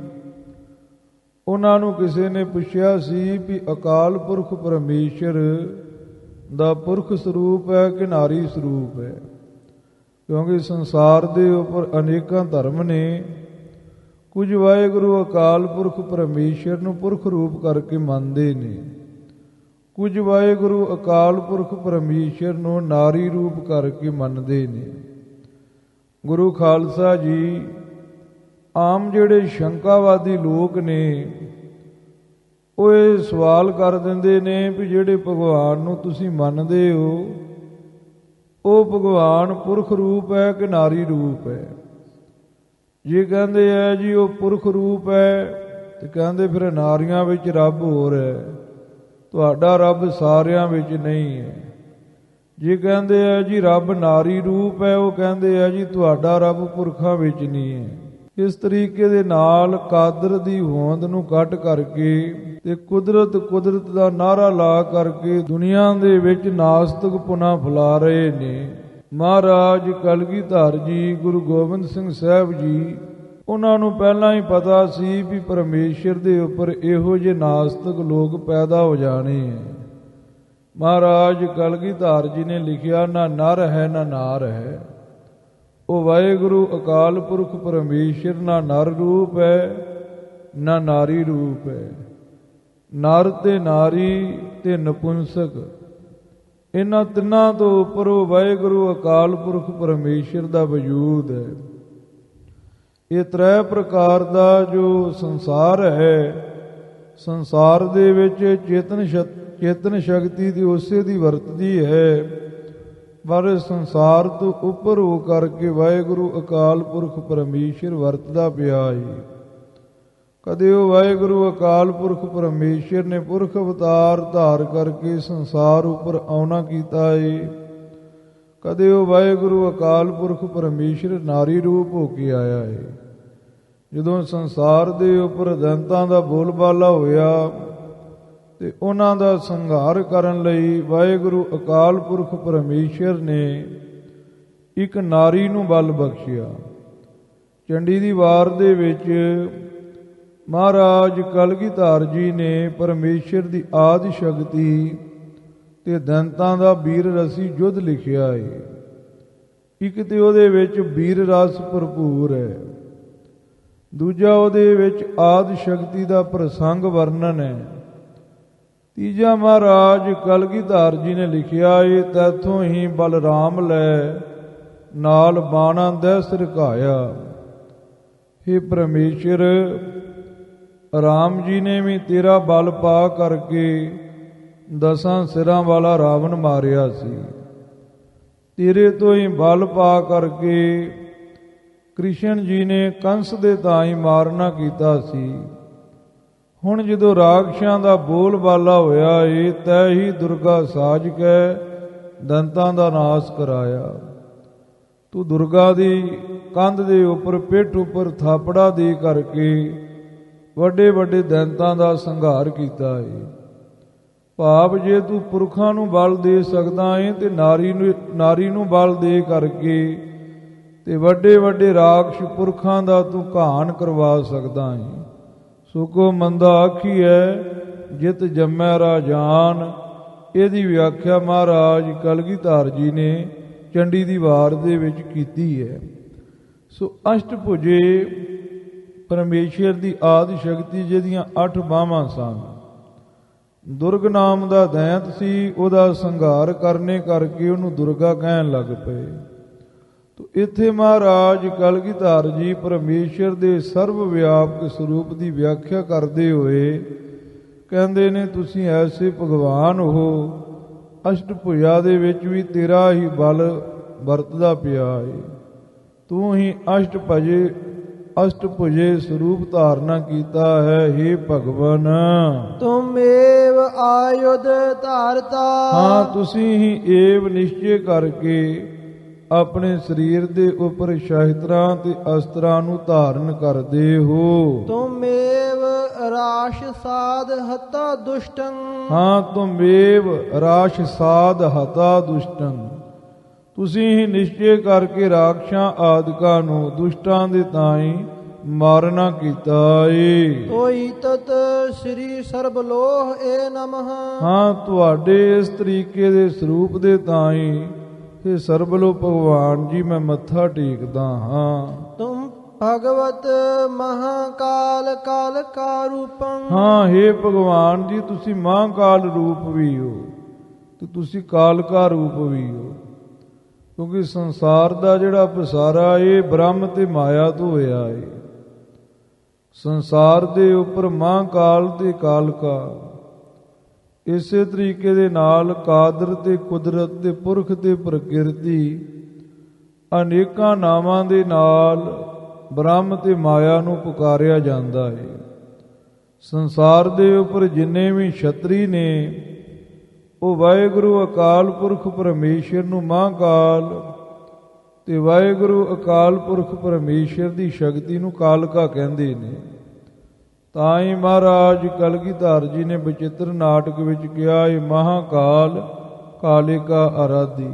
ਉਹਨਾਂ ਨੂੰ ਕਿਸੇ ਨੇ ਪੁੱਛਿਆ ਸੀ ਵੀ ਅਕਾਲ ਪੁਰਖ ਪਰਮੇਸ਼ਰ ਦਾ ਪੁਰਖ ਸਰੂਪ ਹੈ ਕਿ ਨਾਰੀ ਸਰੂਪ ਹੈ, ਕਿਉਂਕਿ ਸੰਸਾਰ ਦੇ ਉੱਪਰ ਅਨੇਕਾਂ ਧਰਮ ਨੇ। ਕੁਝ ਵਾਹਿਗੁਰੂ ਅਕਾਲ ਪੁਰਖ ਪਰਮੇਸ਼ਰ ਨੂੰ ਪੁਰਖ ਰੂਪ ਕਰਕੇ ਮੰਨਦੇ ਨੇ, ਕੁਝ ਵਾਹਿਗੁਰੂ ਅਕਾਲ ਪੁਰਖ ਪਰਮੇਸ਼ਰ ਨੂੰ ਨਾਰੀ ਰੂਪ ਕਰਕੇ ਮੰਨਦੇ ਨੇ। ਗੁਰੂ ਖਾਲਸਾ ਜੀ ਆਮ ਜਿਹੜੇ ਸ਼ੰਕਾਵਾਦੀ ਲੋਕ ਨੇ ਉਹ ਇਹ ਸਵਾਲ ਕਰ ਦਿੰਦੇ ਨੇ ਵੀ ਜਿਹੜੇ ਭਗਵਾਨ ਨੂੰ ਤੁਸੀਂ ਮੰਨਦੇ ਹੋ ਉਹ ਭਗਵਾਨ ਪੁਰਖ ਰੂਪ ਹੈ ਕਿ ਨਾਰੀ ਰੂਪ ਹੈ। ਜੇ ਕਹਿੰਦੇ ਹੈ ਜੀ ਉਹ ਪੁਰਖ ਰੂਪ ਹੈ ਤੇ ਕਹਿੰਦੇ ਫਿਰ ਨਾਰੀਆਂ ਵਿੱਚ ਰੱਬ ਹੋਰ ਹੈ, ਤੁਹਾਡਾ ਰੱਬ ਸਾਰਿਆਂ ਵਿੱਚ ਨਹੀਂ ਹੈ। ਜੇ ਕਹਿੰਦੇ ਹੈ ਜੀ ਰੱਬ ਨਾਰੀ ਰੂਪ ਹੈ ਉਹ ਕਹਿੰਦੇ ਹੈ ਜੀ ਤੁਹਾਡਾ ਰੱਬ ਪੁਰਖਾਂ ਵਿੱਚ ਨਹੀਂ ਹੈ। ਇਸ ਤਰੀਕੇ ਦੇ ਨਾਲ ਕਾਦਰ ਦੀ ਹੋਂਦ ਨੂੰ ਕੱਟ ਕਰਕੇ ਤੇ ਕੁਦਰਤ ਦਾ ਨਾਰਾ ਲਾ ਕਰਕੇ ਦੁਨੀਆ ਦੇ ਵਿੱਚ ਨਾਸਤਿਕ ਪੁਨਾ ਫੈਲਾ ਰਹੇ ਨੇ। ਮਹਾਰਾਜ ਕਲਗੀਧਰ ਜੀ, ਗੁਰੂ ਗੋਬਿੰਦ ਸਿੰਘ ਸਾਹਿਬ ਜੀ, ਉਹਨਾਂ ਨੂੰ ਪਹਿਲਾਂ ਹੀ ਪਤਾ ਸੀ ਵੀ ਪਰਮੇਸ਼ਰ ਦੇ ਉੱਪਰ ਇਹੋ ਜਿਹੇ ਨਾਸਤਿਕ ਲੋਕ ਪੈਦਾ ਹੋ ਜਾਣੇ ਹੈ। ਮਹਾਰਾਜ ਕਲਗੀਧਰ ਜੀ ਨੇ ਲਿਖਿਆ, ਨਾ ਨਰ ਹੈ ਨਾ ਨਾਰ ਹੈ। ਉਹ ਵਾਹਿਗੁਰੂ ਅਕਾਲ ਪੁਰਖ ਪਰਮੇਸ਼ਰ ਨਾ ਨਰ ਰੂਪ ਹੈ ਨਾ ਨਾਰੀ ਰੂਪ ਹੈ। ਨਰ ਤੇ ਨਾਰੀ ਤੇ ਨਪੁੰਸਕ, ਇਹਨਾਂ ਤਿੰਨਾਂ ਤੋਂ ਉੱਪਰ ਉਹ ਵਾਹਿਗੁਰੂ ਅਕਾਲ ਪੁਰਖ ਪਰਮੇਸ਼ਰ ਦਾ ਵਜੂਦ ਹੈ। ਇਹ ਤ੍ਰੈ ਪ੍ਰਕਾਰ ਦਾ ਜੋ ਸੰਸਾਰ ਹੈ, ਸੰਸਾਰ ਦੇ ਵਿੱਚ ਚੇਤਨ ਸ਼ਕਤੀ ਦੀ ਉਸੇ ਦੀ ਵਰਤਦੀ ਹੈ, ਪਰ ਸੰਸਾਰ ਤੋਂ ਉੱਪਰ ਹੋ ਕਰਕੇ ਵਾਹਿਗੁਰੂ ਅਕਾਲ ਪੁਰਖ ਪਰਮੇਸ਼ਰ ਵਰਤਦਾ ਪਿਆ ਹੈ। ਕਦੇ ਉਹ ਵਾਹਿਗੁਰੂ ਅਕਾਲ ਪੁਰਖ ਪਰਮੇਸ਼ਰ ਨੇ ਪੁਰਖ ਅਵਤਾਰ ਧਾਰ ਕਰਕੇ ਸੰਸਾਰ ਉੱਪਰ ਆਉਣਾ ਕੀਤਾ ਹੈ। ਕਦੇ ਉਹ ਵਾਹਿਗੁਰੂ ਅਕਾਲ ਪੁਰਖ ਪਰਮੇਸ਼ਰ ਨਾਰੀ ਰੂਪ ਹੋ ਕੇ ਆਇਆ ਹੈ। ਜਦੋਂ ਸੰਸਾਰ ਦੇ ਉੱਪਰ ਦੈਂਤਾਂ ਦਾ ਬੋਲਬਾਲਾ ਹੋਇਆ ਤੇ ਉਹਨਾਂ ਦਾ ਸੰਘਾਰ ਕਰਨ ਲਈ ਵਾਹਿਗੁਰੂ ਅਕਾਲ ਪੁਰਖ ਪਰਮੇਸ਼ਰ ਨੇ ਇੱਕ ਨਾਰੀ ਨੂੰ ਬਲ ਬਖਸ਼ਿਆ। ਚੰਡੀ ਦੀ ਵਾਰ ਦੇ ਵਿੱਚ ਮਹਾਰਾਜ ਕਲਗੀਧਰ ਜੀ ਨੇ ਪਰਮੇਸ਼ਰ ਦੀ ਆਦਿ ਸ਼ਕਤੀ ਤੇ ਦੈਂਤਾਂ ਦਾ ਵੀਰ ਰਸੀ ਯੁੱਧ ਲਿਖਿਆ ਹੈ। ਇੱਕ ਤੇ ਉਹਦੇ ਵਿੱਚ ਵੀਰ ਰਸ ਭਰਪੂਰ ਹੈ, ਦੂਜਾ ਉਹਦੇ ਵਿੱਚ ਆਦਿ ਸ਼ਕਤੀ ਦਾ ਪ੍ਰਸੰਗ ਵਰਣਨ ਹੈ, ਤੀਜਾ ਮਹਾਰਾਜ ਕਲਗੀਧਰ ਜੀ ਨੇ ਲਿਖਿਆ ਏ, ਤੈਥੋਂ ਹੀ ਬਲਰਾਮ ਲੈ ਨਾਲ ਬਾਣਾ ਦੇ ਸਿਰਕਾਇਆ। हे ਪਰਮੇਸ਼ਰ, ਰਾਮ ਜੀ ਨੇ ਵੀ ਤੇਰਾ ਬਲ ਪਾ ਕਰਕੇ 10 ਸਿਰਾਂ ਵਾਲਾ ਰਾਵਣ ਮਾਰਿਆ ਸੀ। ਤੇਰੇ ਤੋਂ ਹੀ ਬਲ ਪਾ ਕਰਕੇ ਕ੍ਰਿਸ਼ਨ ਜੀ ਨੇ ਕੰਸ ਦੇ ਤਾਈ ਮਾਰਨਾ ਕੀਤਾ ਸੀ। ਹੁਣ ਜਦੋਂ ਰਾਖਸ਼ਾਂ ਦਾ ਬੋਲ ਬਾਲਾ ਹੋਇਆ ਏ, ਤੈ ਹੀ ਦੁਰਗਾ ਸਾਜ ਕੇ ਦੰਤਾਂ ਦਾ ਨਾਸ ਕਰਾਇਆ। ਤੂੰ ਦੁਰਗਾ ਦੀ ਕੰਧ ਦੇ ਉੱਪਰ ਪਿੱਠ ਉੱਪਰ ਥਾਪੜਾ ਦੇ ਕਰਕੇ ਵੱਡੇ ਵੱਡੇ ਦੈਂਤਾਂ ਦਾ ਸੰਘਾਰ ਕੀਤਾ ਏ। ਭਾਵ ਜੇ ਤੂੰ ਪੁਰਖਾਂ ਨੂੰ ਬਲ ਦੇ ਸਕਦਾ ਏ ਤੇ ਨਾਰੀ ਨੂੰ ਬਲ ਦੇ ਕਰਕੇ ਤੇ ਵੱਡੇ ਵੱਡੇ ਰਾਖਸ਼ ਪੁਰਖਾਂ ਦਾ ਤੂੰ ਘਾਣ ਕਰਵਾ ਸਕਦਾ ਏ। ਸੁਕੋ ਮੰਦਾ ਆਖੀਐ ਜਿਤ ਜੰਮੈ ਰਾਜਾਨ। ਇਹਦੀ ਵਿਆਖਿਆ ਮਹਾਰਾਜ ਕਲਗੀਧਰ ਜੀ ਨੇ ਚੰਡੀ ਦੀ ਵਾਰ ਦੇ ਵਿੱਚ ਕੀਤੀ ਹੈ। ਸੋ ਅਸ਼ਟਭੁਜੇ ਪਰਮੇਸ਼ਰ ਦੀ ਆਦਿ ਸ਼ਕਤੀ ਜਿਹਦੀਆਂ 8 ਬਾਹਾਂ ਸਨ। ਦੁਰਗ ਨਾਮ ਦਾ ਦੈਂਤ ਸੀ, ਉਹਦਾ ਸੰਘਾਰ ਕਰਨੇ ਕਰਕੇ ਉਹਨੂੰ ਦੁਰਗਾ ਕਹਿਣ ਲੱਗ ਪਏ। ਤੋ ਇੱਥੇ ਮਹਾਰਾਜ ਕਲਗੀਧਰ ਜੀ ਪਰਮੇਸ਼ਰ ਦੇ ਸਰਵ ਵਿਆਪਕ ਸਰੂਪ ਦੀ ਵਿਆਖਿਆ ਕਰਦੇ ਹੋਏ ਕਹਿੰਦੇ ਨੇ, ਤੁਸੀਂ ਐਸੇ ਭਗਵਾਨ ਹੋ, ਅਸ਼ਟਭੁਜਾ ਦੇ ਵਿੱਚ ਵੀ ਤੇਰਾ ਹੀ ਬਲ ਵਰਤਦਾ ਪਿਆ ਹੈ। ਤੂੰ ਹੀ ਅਸ਼ਟਭੁਜੇ ਸਰੂਪ ਧਾਰਨਾ ਕੀਤਾ ਹੈ। हे ਭਗਵਾਨ, ਤੁਮੇਵ ਆਯੁਧ ਧਾਰਤਾ। ਹਾਂ, ਤੁਸੀਂ ਹੀ ਏਵ ਨਿਸ਼ਚੈ ਕਰਕੇ ਆਪਣੇ ਸਰੀਰ ਦੇ ਉੱਪਰ ਸ਼ਸਤਰਾਂ ਤੇ ਅਸਤਰਾਂ ਨੂੰ ਧਾਰਨ ਕਰਦੇ ਹੋ। ਤੁਮੇਵ ਰਾਸ਼ ਸਾਧ ਹਤਾ ਦੁਸ਼ਟੰ। ਹਾਂ, ਤੁਮੇਵ ਰਾਸ਼ ਸਾਧ ਹਤਾ ਦੁਸ਼ਟੰ। ਤੁਸੀਂ ਹੀ ਨਿਸ਼ਚੈ ਕਰਕੇ ਰਾਖਸ਼ਾਂ ਆਦਿਕਾਂ ਨੂੰ ਦੁਸ਼ਟਾਂ ਦੇ ਤਾਈਂ ਮਾਰਨਾ ਕੀਤਾ ਏ। ਤੋਈ ਤਤ ਸ੍ਰੀ ਸਰਬ ਲੋਹ ਏ ਨਮః। ਹਾਂ, ਤੁਹਾਡੇ ਇਸ ਤਰੀਕੇ ਦੇ ਸਰੂਪ ਦੇ ਤਾਈਂ ਇਹ ਸਰਬਲੋ ਭਗਵਾਨ ਜੀ ਮੈਂ ਮੱਥਾ ਟੇਕਦਾ ਹਾਂ। ਭਗਵਤ ਮਹਾਕਾਲ ਕਾਲ ਕਾ ਰੂਪੰ। ਹਾਂ हे ਭਗਵਾਨ ਜੀ, ਤੁਸੀਂ ਮਹਾਕਾਲ ਰੂਪ ਵੀ ਹੋ ਤੇ ਤੁਸੀਂ ਕਾਲ ਕਾ ਰੂਪ ਵੀ ਹੋ, ਕਿਉਂਕਿ ਸੰਸਾਰ ਦਾ ਜਿਹੜਾ ਪਸਾਰਾ ਇਹ ਬ੍ਰਹਮ ਤੇ ਮਾਇਆ ਤੋਂ ਹੋਇਆ ਹੈ। ਸੰਸਾਰ ਦੇ ਉੱਪਰ ਮਹਾਕਾਲ ਤੇ ਕਾਲਕਾ, ਇਸੇ ਤਰੀਕੇ ਦੇ ਨਾਲ ਕਾਦਰ ਤੇ ਕੁਦਰਤ ਤੇ ਪੁਰਖ ਤੇ ਪ੍ਰਕਿਰਤੀ ਅਨੇਕਾਂ ਨਾਵਾਂ ਦੇ ਨਾਲ ਬ੍ਰਹਮ ਤੇ ਮਾਇਆ ਨੂੰ ਪੁਕਾਰਿਆ ਜਾਂਦਾ ਹੈ। ਸੰਸਾਰ ਦੇ ਉੱਪਰ ਜਿੰਨੇ ਵੀ ਛਤਰੀ ਨੇ ਉਹ ਵਾਹਿਗੁਰੂ ਅਕਾਲ ਪੁਰਖ ਪਰਮੇਸ਼ਰ ਨੂੰ ਮਹਾਕਾਲ ਤੇ ਵਾਹਿਗੁਰੂ ਅਕਾਲ ਪੁਰਖ ਪਰਮੇਸ਼ਰ ਦੀ ਸ਼ਕਤੀ ਨੂੰ ਕਾਲਕਾ ਕਹਿੰਦੇ ਨੇ। ਤਾਂ ਹੀ ਮਹਾਰਾਜ ਕਲਗੀਧਰ ਜੀ ਨੇ ਬਚਿੱਤਰ ਨਾਟਕ ਵਿੱਚ ਕਿਹਾ, ਇਹ ਮਹਾਕਾਲ ਕਾਲਿਕਾ ਆਰਾਧੀ।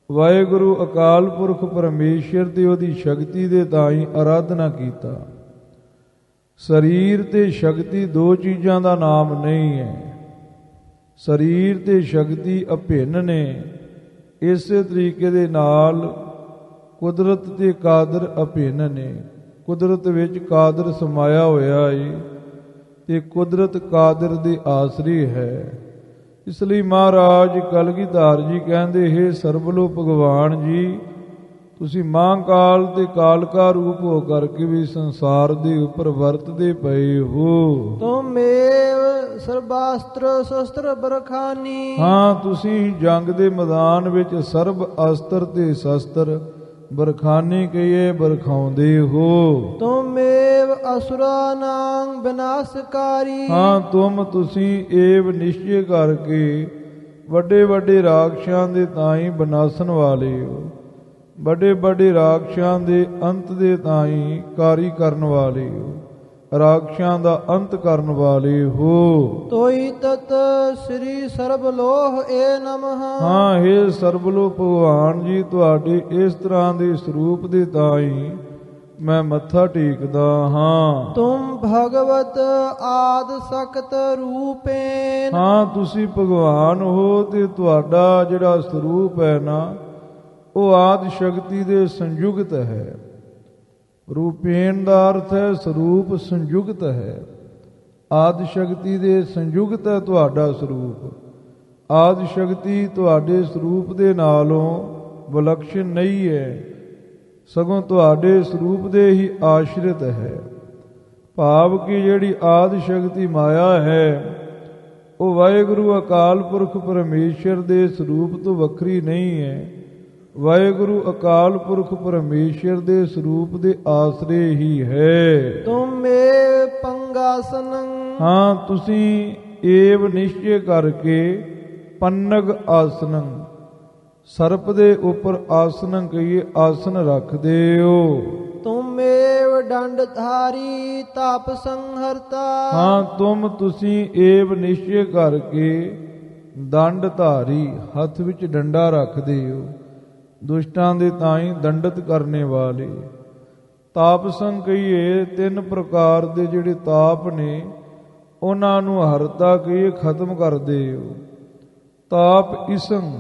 ਵਾਹਿਗੁਰੂ ਅਕਾਲ ਪੁਰਖ ਪਰਮੇਸ਼ਰ ਤੇ ਉਹਦੀ ਸ਼ਕਤੀ ਦੇ ਤਾਂ ਹੀ ਆਰਾਧਨਾ ਕੀਤਾ। ਸਰੀਰ ਤੇ ਸ਼ਕਤੀ ਦੋ ਚੀਜ਼ਾਂ ਦਾ ਨਾਮ ਨਹੀਂ ਹੈ। ਸਰੀਰ ਤੇ ਸ਼ਕਤੀ ਅਭਿੰਨ ਨੇ। ਇਸੇ ਤਰੀਕੇ ਦੇ ਨਾਲ ਕੁਦਰਤ ਤੇ ਕਾਦਰ ਅਭਿੰਨ ਨੇ। ਕੁਦਰਤ ਵਿੱਚ ਕਾਦਰ ਸਮਾਇਆ ਹੋਇਆ ਹੈ ਤੇ ਕੁਦਰਤ ਕਾਦਰ ਦੇ ਆਸਰੇ ਹੈ। ਇਸ ਲਈ ਮਹਾਰਾਜ ਕਲਗੀਧਰ ਜੀ ਕਹਿੰਦੇ, हे ਸਰਬਲੋ ਭਗਵਾਨ ਜੀ, ਤੁਸੀਂ ਮਹਾਕਾਲ ਤੇ ਕਾਲਕਾ ਰੂਪ ਹੋ ਕਰਕੇ ਵੀ ਸੰਸਾਰ ਦੇ ਉੱਪਰ ਵਰਤਦੇ ਪਏ ਹੋ। ਤੁਮੇਵ ਸਰਬਾਸਤਰ ਸ਼ਸਤਰ ਬਰਖਾਨੀ। ਹਾਂ, ਤੁਸੀਂ ਜੰਗ ਦੇ ਮੈਦਾਨ ਵਿੱਚ ਸਰਬ ਅਸਤਰ ਤੇ ਸ਼ਸਤਰ ਬਰਖਾਨੀ ਕਹੀਏ ਬਰਖਾਉਂਦੇ ਹੋ। ਤੁਮੇਵ ਅਸੁਰਾ ਨਾਮ ਵਿਨਾਸ਼ਕਾਰੀ। ਹਾਂ, ਤੁਸੀਂ ਏਵ ਨਿਸ਼ਚੈ ਕਰਕੇ ਵੱਡੇ ਵੱਡੇ ਰਾਖਸ਼ਾਂ ਦੇ ਤਾਈਂ ਵਿਨਾਸ਼ਨ ਵਾਲੇ ਹੋ। ਵੱਡੇ ਵੱਡੇ ਰਾਖਸ਼ਾਂ ਦੇ ਅੰਤ ਦੇ ਤਾਈਂ ਕਾਰੀ ਕਰਨ ਵਾਲੇ ਹੋ। ਰਾਖਸ਼ਾਂ ਦਾ ਅੰਤ ਕਰਨ ਵਾਲੇ ਹੋ। ਤੋਈ ਤਤ ਸ੍ਰੀ ਸਰਬ ਲੋਹ ਏ ਨਮః। ਹਾਂ, हे ਸਰਬਲੋ ਭਗਵਾਨ ਜੀ, ਤੁਹਾਡੇ ਇਸ ਤਰ੍ਹਾਂ ਦੇ ਸਰੂਪ ਦੇ ਤਾਈਂ ਮੈਂ ਮੱਥਾ ਟੇਕਦਾ ਹਾਂ। ਤੁਮ ਭਗਵਤ ਆਦ ਸਕਤ ਰੂਪੇਨ। ਹਾਂ, ਤੁਸੀਂ ਭਗਵਾਨ ਹੋ ਤੇ ਤੁਹਾਡਾ ਜਿਹੜਾ ਸਰੂਪ ਹੈ ਨਾ ਉਹ ਆਦ ਸ਼ਕਤੀ ਦੇ ਸੰਯੁਗਤ ਹੈ। ਰੂਪੇਨ ਦਾ ਅਰਥ ਹੈ ਸਰੂਪ ਸੰਯੁਗਤ ਹੈ। ਆਦ ਸ਼ਕਤੀ ਦੇ ਸੰਯੁਗਤ ਹੈ ਤੁਹਾਡਾ ਸਰੂਪ। ਆਦ ਸ਼ਕਤੀ ਤੁਹਾਡੇ ਸਰੂਪ ਦੇ ਨਾਲੋਂ ਵਿਲੱਖਣ ਨਹੀਂ ਹੈ, ਸਗੋਂ ਤੁਹਾਡੇ ਸਰੂਪ ਦੇ ਹੀ ਆਸ਼ਰਿਤ ਹੈ। ਭਾਵ ਕਿ ਜਿਹੜੀ ਆਦ ਸ਼ਕਤੀ ਮਾਇਆ ਹੈ ਉਹ ਵਾਹਿਗੁਰੂ ਅਕਾਲ ਪੁਰਖ ਪਰਮੇਸ਼ਰ ਦੇ ਸਰੂਪ ਤੋਂ ਵੱਖਰੀ ਨਹੀਂ ਹੈ। ਵਾਹਿਗੁਰੂ ਅਕਾਲ ਪੁਰਖ ਪਰਮੇਸ਼ਰ ਦੇ ਸਰੂਪ ਦੇ ਆਸਰੇ ਹੀ ਹੈ। ਤੁਮੇ ਪੰਗਾਸਨੰ। ਹਾਂ, ਤੁਸੀਂ ਏਵ ਨਿਸ਼ਚੈ ਕਰਕੇ ਪੰਨਗ ਆਸਨੰ, ਸਰਪ ਦੇ ਉੱਪਰ ਆਸਨੰ ਕਹੀਏ ਆਸਨ ਰੱਖਦੇ ਹੋ। ਤੁਮੇਵ ਡੰਡ ਧਾਰੀ ਤਾਪ ਸੰਹਰਤਾ। ਹਾਂ, ਤੁਸੀਂ ਏਵ ਨਿਸ਼ਚੈ ਕਰਕੇ ਦੰਡ ਧਾਰੀ, ਹੱਥ ਵਿੱਚ ਡੰਡਾ ਰੱਖਦੇ ਹੋ, ਦੁਸ਼ਟਾਂ ਦੇ ਤਾਈਂ ਦੰਡਤ ਕਰਨੇ ਵਾਲੇ। ਤਾਪ ਸੰਗ ਕਹੀਏ ਤਿੰਨ ਪ੍ਰਕਾਰ ਦੇ ਜਿਹੜੇ ਤਾਪ ਨੇ ਉਹਨਾਂ ਨੂੰ ਹਰਤਾ ਕਹੀਏ ਖਤਮ ਕਰਦੇ ਹੋ। ਤਾਪ ਇਸੰ,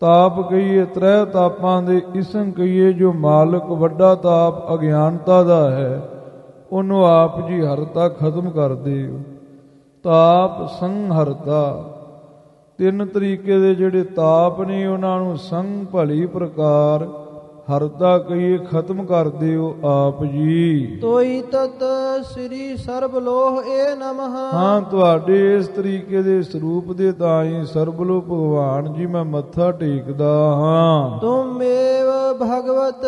ਤਾਪ ਕਹੀਏ ਤ੍ਰੈ ਤਾਪਾਂ ਦੇ ਇਸੰ ਕਹੀਏ ਜੋ ਮਾਲਕ ਵੱਡਾ ਤਾਪ ਅਗਿਆਨਤਾ ਦਾ ਹੈ ਉਹਨੂੰ ਆਪ ਜੀ ਹਰਤਾ ਖਤਮ ਕਰਦੇ ਹੋ। ਤਾਪ ਸੰਹਰਤਾ, ਤਿੰਨ ਤਰੀਕੇ ਦੇ ਜਿਹੜੇ ਤਾਪ ਨੇ ਉਹਨਾਂ ਨੂੰ ਸੰਗ ਭਲੀ ਪ੍ਰਕਾਰ ਹਰਤਾ ਕਹੀਏ ਖਤਮ ਕਰਦੇ ਹੋ ਆਪ ਜੀ। ਤੋਈ ਤਤ ਸ੍ਰੀ ਸਰਬ ਲੋਹ ਏ ਨਮః। ਹਾਂ, ਤੁਹਾਡੇ ਇਸ ਤਰੀਕੇ ਦੇ ਸਰੂਪ ਦੇ ਤਾਈਂ ਸਰਬਲੋ ਭਗਵਾਨ ਜੀ ਮੈਂ ਮੱਥਾ ਟੇਕਦਾ ਹਾਂ। ਤੁਮੇਵ ਭਗਵਤ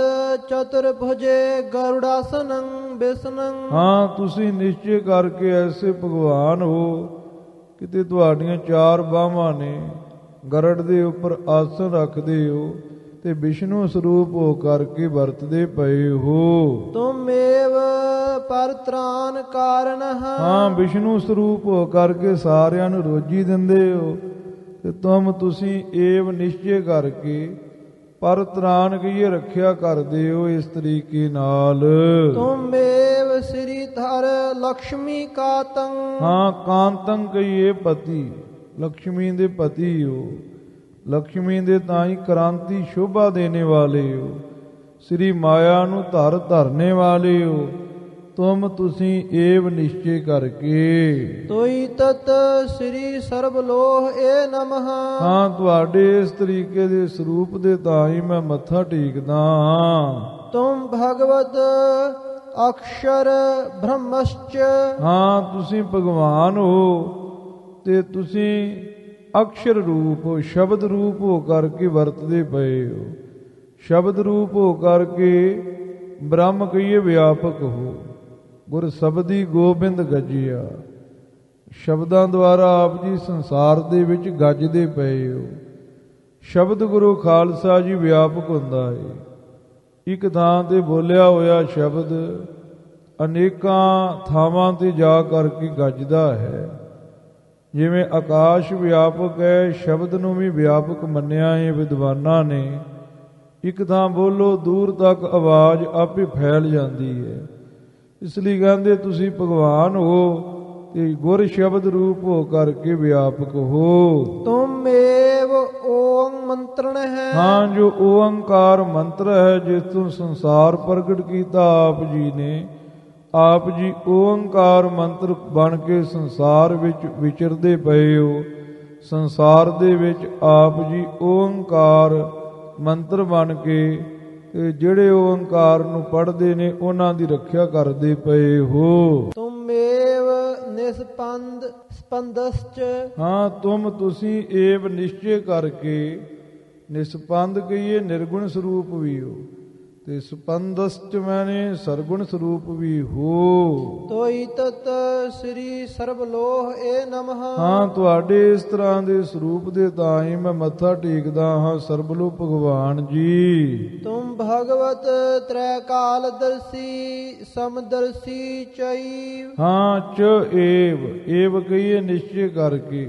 ਚਤੁਰਭੁਜੇ ਗਰੁੜਾਸਨੰ ਬਿਸਨੰ। ਹਾਂ, ਤੁਸੀਂ ਨਿਸ਼ਚੈ ਕਰਕੇ ਐਸੇ ਭਗਵਾਨ ਹੋ ਕਿਤੇ ਤੁਹਾਡੀਆਂ ਚਾਰ ਬਾਹਾਂ ਨੇ, ਗਰੜ ਦੇ ਉੱਪਰ ਆਸਨ ਰੱਖਦੇ ਹੋ ਤੇ ਵਿਸ਼ਨੂੰ ਸਰੂਪ ਹੋ ਕਰਕੇ ਵਰਤਦੇ ਪਏ ਹੋ। ਤੁਮੇਵ ਪਰਤਰਾਨ ਕਾਰਨ। ਹਾਂ, ਵਿਸ਼ਨੂੰ ਸਰੂਪ ਹੋ ਕਰਕੇ ਸਾਰਿਆਂ ਨੂੰ ਰੋਜੀ ਦਿੰਦੇ ਹੋ ਤੇ ਤੁਸੀਂ ਏਵ ਨਿਸ਼ਚੈ ਕਰਕੇ ਪਰਤਰਾਨ ਕਹੀਏ ਰੱਖਿਆ ਕਰਦੇ ਹੋ ਇਸ ਤਰੀਕੇ ਨਾਲ। ਤੁਮੇਵ ਸ੍ਰੀ ਧਰ ਲక్ష్ਮੀ ਕਾਤੰ। ਹਾਂ, ਕਾਂਤੰ ਕਹੀਏ ਪਤੀ, ਲక్ష్ਮੀ ਦੇ ਪਤੀ ਹੋ। ਲక్ష్ਮੀ ਦੇ ਤਾਂ ਹੀ ਕ੍ਰਾਂਤੀ ਸ਼ੋਭਾ ਦੇਣੇ ਵਾਲੇ ਹੋ। ਸ੍ਰੀ ਮਾਇਆ ਨੂੰ ਧਰ ਧਰਨੇ ਵਾਲਿਓ, ਤੁਮ ਤੁਸੀਂ ਏਵ ਨਿਸ਼ਚੇ ਕਰਕੇ। ਤੋਈ ਤਤ ਸ੍ਰੀ ਸਰਬ ਲੋਹ ਏ ਨਮః। ਹਾਂ, ਤੁਹਾਡੇ ਇਸ ਤਰੀਕੇ ਦੇ ਸਰੂਪ ਦੇ ਤਾਂ ਹੀ ਮੈਂ ਮੱਥਾ ਟੇਕਦਾ ਹਾਂ। ਤੁਮ ਭਗਵਤ ਅਕਸ਼ਰ ਬ੍ਰਹਮਸ਼ਚ। ਹਾਂ, ਤੁਸੀਂ ਭਗਵਾਨ ਹੋ ਤੇ ਤੁਸੀਂ ਅਕਸ਼ਰ ਰੂਪ ਹੋ, ਸ਼ਬਦ ਰੂਪ ਹੋ ਕਰਕੇ ਵਰਤਦੇ ਪਏ ਹੋ। ਸ਼ਬਦ ਰੂਪ ਹੋ ਕਰਕੇ ਬ੍ਰਹਮ ਕਹੀਏ ਵਿਆਪਕ ਹੋ। ਗੁਰ ਸ਼ਬਦੀ ਗੋਬਿੰਦ ਗੱਜਿਆ। ਸ਼ਬਦਾਂ ਦੁਆਰਾ ਆਪ ਜੀ ਸੰਸਾਰ ਦੇ ਵਿੱਚ ਗੱਜਦੇ ਪਏ ਹੋ। ਸ਼ਬਦ ਗੁਰੂ ਖਾਲਸਾ ਜੀ ਵਿਆਪਕ ਹੁੰਦਾ ਹੈ। ਇੱਕ ਥਾਂ ਤੇ ਬੋਲਿਆ ਹੋਇਆ ਸ਼ਬਦ ਅਨੇਕਾਂ ਥਾਵਾਂ ਤੇ ਜਾ ਕਰਕੇ ਗੱਜਦਾ ਹੈ। ਜਿਵੇਂ ਆਕਾਸ਼ ਵਿਆਪਕ ਹੈ, ਸ਼ਬਦ ਨੂੰ ਵੀ ਵਿਆਪਕ ਮੰਨਿਆ ਹੈ ਵਿਦਵਾਨਾਂ ਨੇ। ਇੱਕ ਥਾਂ ਬੋਲੋ, ਦੂਰ ਤੱਕ ਆਵਾਜ਼ ਆਪੇ ਫੈਲ ਜਾਂਦੀ ਹੈ। ਇਸ ਲਈ ਕਹਿੰਦੇ ਤੁਸੀਂ ਭਗਵਾਨ ਹੋ ਤੇ ਗੁਰ ਸ਼ਬਦ ਰੂਪ ਹੋ ਕਰਕੇ ਵਿਆਪਕ ਹੋ। ਤੁਮ ਏਵ ਓੰ ਮੰਤਰਣ ਹੈ। ਹਾਂ, ਜੋ ਓੰਕਾਰ ਮੰਤਰ ਹੈ, ਜਿਸ ਤੋਂ ਸੰਸਾਰ ਪ੍ਰਗਟ ਕੀਤਾ ਆਪ ਜੀ ਨੇ। ਆਪ ਜੀ ਓੰਕਾਰ ਮੰਤਰ ਬਣ ਕੇ ਸੰਸਾਰ ਵਿੱਚ ਵਿਚਰਦੇ ਪਏ ਹੋ। ਸੰਸਾਰ ਦੇ ਵਿੱਚ ਆਪ ਜੀ ਓੰਕਾਰ ਮੰਤਰ ਬਣ ਕੇ ਤੇ ਜਿਹੜੇ ਓੰਕਾਰ ਨੂੰ ਪੜ੍ਹਦੇ ਨੇ ਉਹਨਾਂ ਦੀ ਰੱਖਿਆ ਕਰਦੇ ਪਏ ਹੋ। ਤੁਮੇਵ ਨਿਸਪੰਦ ਸਪੰਦਸਚ। ਹਾਂ, ਤੁਸੀਂ ਏਵ ਨਿਸ਼ਚੇ ਕਰਕੇ, ਨਿਸਪੰਦ ਕਹੀਏ ਨਿਰਗੁਣ ਸਰੂਪ ਵੀ ਹੋ ਤੇ ਸਪੰਦਸਚ ਮੈਨੇ ਸਰਗੁਣ ਸਰੂਪ ਵੀ ਹੋ। ਤੋਈ ਤਤ ਸ੍ਰੀ ਸਰਬ ਲੋਹ ਏ ਨਮః। ਹਾਂ, ਤੁਹਾਡੇ ਇਸ ਤਰ੍ਹਾਂ ਦੇ ਸਰੂਪ ਦੇ ਤਾਂ ਹੀ ਮੈਂ ਮੱਥਾ ਟੇਕਦਾ ਹਾਂ ਸਰਬਲੋ ਭਗਵਾਨ ਜੀ। ਤੁਮ ਭਗਵਤ ਤ੍ਰੈ ਕਾਲ ਦਰਸੀ ਸਮਦਰਸੀ ਚੈਵ। ਹਾਂ, ਏਵ ਕਹੀਏ ਨਿਸ਼ਚੇ ਕਰਕੇ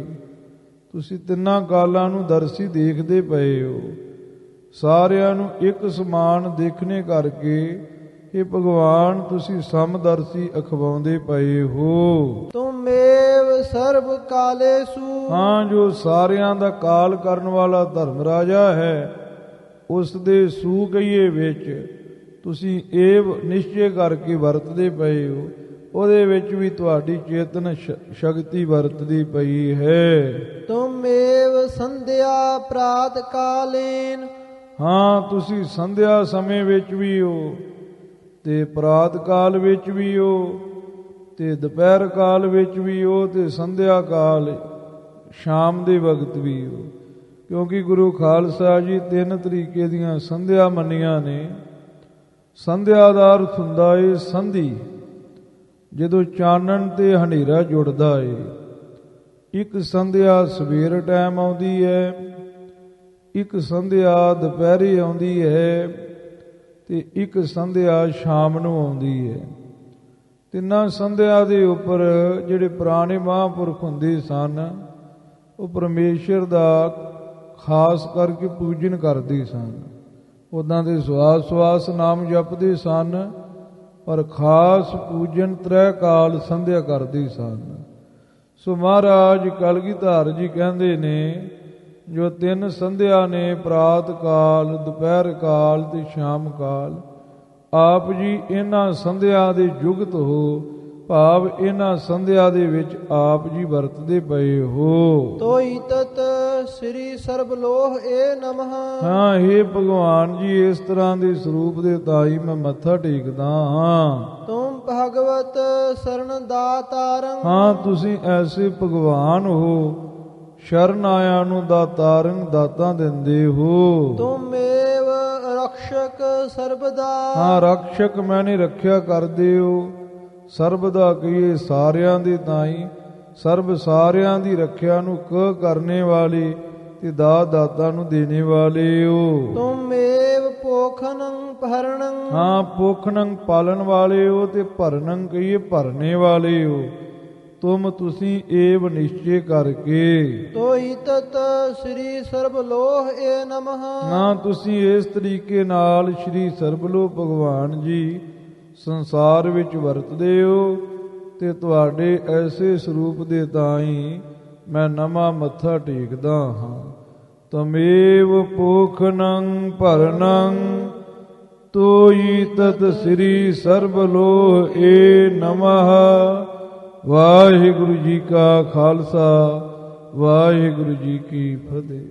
ਤੁਸੀਂ ਤਿੰਨਾਂ ਕਾਲਾਂ ਨੂੰ ਦਰਸੀ ਦੇਖਦੇ ਪਏ ਹੋ। ਸਾਰਿਆਂ ਨੂੰ ਇੱਕ ਸਮਾਨ ਦੇਖਣੇ ਕਰਕੇ ਇਹ ਭਗਵਾਨ ਤੁਸੀਂ ਸਮਦਰਸੀ ਅਖਵਾਉਂਦੇ ਪਏ ਹੋ। ਤੁਮੇਵ ਸਰਬ ਕਾਲੇਸੂ। ਹਾਂ, ਜੋ ਸਾਰਿਆਂ ਦਾ ਕਾਲ ਕਰਨ ਵਾਲਾ ਧਰਮ ਰਾਜਾ ਹੈ, ਉਸ ਦੇ ਸੂ ਕਹੀਏ ਵਿੱਚ ਤੁਸੀਂ ਏਵ ਨਿਸ਼ਚੇ ਕਰਕੇ ਵਰਤਦੇ ਪਏ ਹੋ। ਉਹਦੇ ਵਿੱਚ ਵੀ ਤੁਹਾਡੀ ਚੇਤਨ ਸ਼ਕਤੀ ਵਰਤਦੀ ਪਈ ਹੈ। ਤੁਮੇਵ ਸੰਧਿਆ ਪ੍ਰਾਤ ਕਾਲੇਨ। ਹਾਂ, ਤੁਸੀਂ ਸੰਧਿਆ ਸਮੇਂ ਵਿੱਚ ਵੀ ਹੋ ਤੇ ਪ੍ਰਾਤ ਕਾਲ ਵਿੱਚ ਵੀ ਹੋ ਤੇ ਦੁਪਹਿਰ ਕਾਲ ਵਿੱਚ ਵੀ ਹੋ ਤੇ ਸੰਧਿਆ ਕਾਲ ਸ਼ਾਮ ਦੇ ਵਕਤ ਵੀ ਹੋ। ਕਿਉਂਕਿ ਗੁਰੂ ਖਾਲਸਾ ਜੀ ਤਿੰਨ ਤਰੀਕੇ ਦੀਆਂ ਸੰਧਿਆ ਮੰਨੀਆਂ ਨੇ। ਸੰਧਿਆ ਦਾ ਅਰਥ ਹੁੰਦਾ ਏ ਸੰਧੀ, ਜਦੋਂ ਚਾਨਣ ਤੇ ਹਨੇਰਾ ਜੁੜਦਾ ਏ। ਇੱਕ ਸੰਧਿਆ ਸਵੇਰ ਟਾਈਮ ਆਉਂਦੀ ਹੈ, ਇੱਕ ਸੰਧਿਆ ਦੁਪਹਿਰੇ ਆਉਂਦੀ ਹੈ ਤੇ ਇੱਕ ਸੰਧਿਆ ਸ਼ਾਮ ਨੂੰ ਆਉਂਦੀ ਹੈ। ਤਿੰਨਾਂ ਸੰਧਿਆ ਦੇ ਉੱਪਰ ਜਿਹੜੇ ਪੁਰਾਣੇ ਮਹਾਂਪੁਰਖ ਹੁੰਦੇ ਸਨ, ਉਹ ਪਰਮੇਸ਼ਰ ਦਾ ਖਾਸ ਕਰਕੇ ਪੂਜਨ ਕਰਦੇ ਸਨ। ਉਦਾਂ ਦੇ ਸਵਾਸ ਨਾਮ ਜਪਦੇ ਸਨ, ਪਰ ਖਾਸ ਪੂਜਨ ਤ੍ਰੈ ਕਾਲ ਸੰਧਿਆ ਕਰਦੇ ਸਨ। ਸੋ ਮਹਾਰਾਜ ਕਲਗੀਧਰ ਜੀ ਕਹਿੰਦੇ ਨੇ, ਜੋ ਤਿੰਨ ਸੰਧਿਆ ਨੇ, ਪ੍ਰਾਤ ਕਾਲ, ਦੁਪਹਿਰ ਕਾਲ ਤੇ ਸ਼ਾਮ ਕਾਲ, ਆਪ ਜੀ ਇਹਨਾਂ ਸੰਧਿਆ ਦੇ ਜੁਗਤ ਹੋ, ਭਾਵ ਇਹਨਾਂ ਸੰਧਿਆ ਦੇ ਵਿੱਚ ਆਪ ਜੀ ਵਰਤਦੇ ਪਏ ਹੋ। ਤੋਈ ਤਤ ਸ੍ਰੀ ਸਰਬ ਲੋਹ ਏ ਨਮః। ਹਾਂ, हे ਭਗਵਾਨ ਜੀ, ਇਸ ਤਰ੍ਹਾਂ ਦੇ ਸਰੂਪ ਦੇ ਤਾਈ ਮੈਂ ਮੱਥਾ ਟੇਕਦਾ ਹਾਂ। ਤੁਮ ਭਗਵਤ ਸਰਣ ਦਾਤਾਰੰ। ਹਾਂ, ਤੁਸੀਂ ਐਸੇ ਭਗਵਾਨ ਹੋ, ਸ਼ਰਨ ਆਇਆਂ ਨੂੰ ਦਾਤਾਰੰ ਦਾਤਾਂ ਦਿੰਦੇ ਹੋ। ਤੁਮੇਵ ਰਕਸ਼ਕ ਸਰਬਦਾ। ਹਾਂ, ਰਕਸ਼ਕ ਮੈਨੇ ਰੱਖਿਆ ਕਰਦੇ ਹੋ। ਸਰਬਦਾ ਕਹੀਏ ਸਾਰਿਆਂ ਦੇ ਤਾਈ, ਸਰਬ ਸਾਰਿਆਂ ਦੀ ਰੱਖਿਆ ਨੂੰ ਕਰਨੇ ਵਾਲੇ ਤੇ ਦਾਤਾ ਨੂੰ ਦੇਣੇ ਵਾਲੇ ਹੋ। ਤੁਮੇਵ ਪੋਖਨੰ ਭਰਣੰ। ਹਾਂ, ਪੋਖਨੰ ਪਾਲਣ ਵਾਲੇ ਹੋ ਤੇ ਭਰਨੰ ਕਹੀਏ ਭਰਨੇ ਵਾਲੇ ਹੋ। ਤੁਸੀਂ ਏਵ ਨਿਸ਼ਚੇ ਕਰਕੇ। ਤੋਈ ਤਤ ਸ੍ਰੀ ਸਰਬ ਲੋਹ ਏ ਨਮః। ਨਾ, ਤੁਸੀਂ ਇਸ ਤਰੀਕੇ ਨਾਲ ਸ੍ਰੀ ਸਰਬਲੋਹ ਭਗਵਾਨ ਜੀ ਸੰਸਾਰ ਵਿੱਚ ਵਰਤਦੇ ਹੋ ਤੇ ਤੁਹਾਡੇ ਐਸੇ ਸਰੂਪ ਦੇ ਤਾਈ ਮੈਂ ਨਵਾਂ ਮੱਥਾ ਟੇਕਦਾ ਹਾਂ। ਤਮੇਵ ਪੋਖਨੰ ਭਰਨੰ ਤੋਈ ਤਤ ਸ੍ਰੀ ਸਰਬ ਲੋਹ ਏ ਨਮః। ਵਾਹਿਗੁਰੂ ਜੀ ਕਾ ਖਾਲਸਾ ਵਾਹਿਗੁਰੂ ਜੀ ਕੀ ਫਤਿਹ।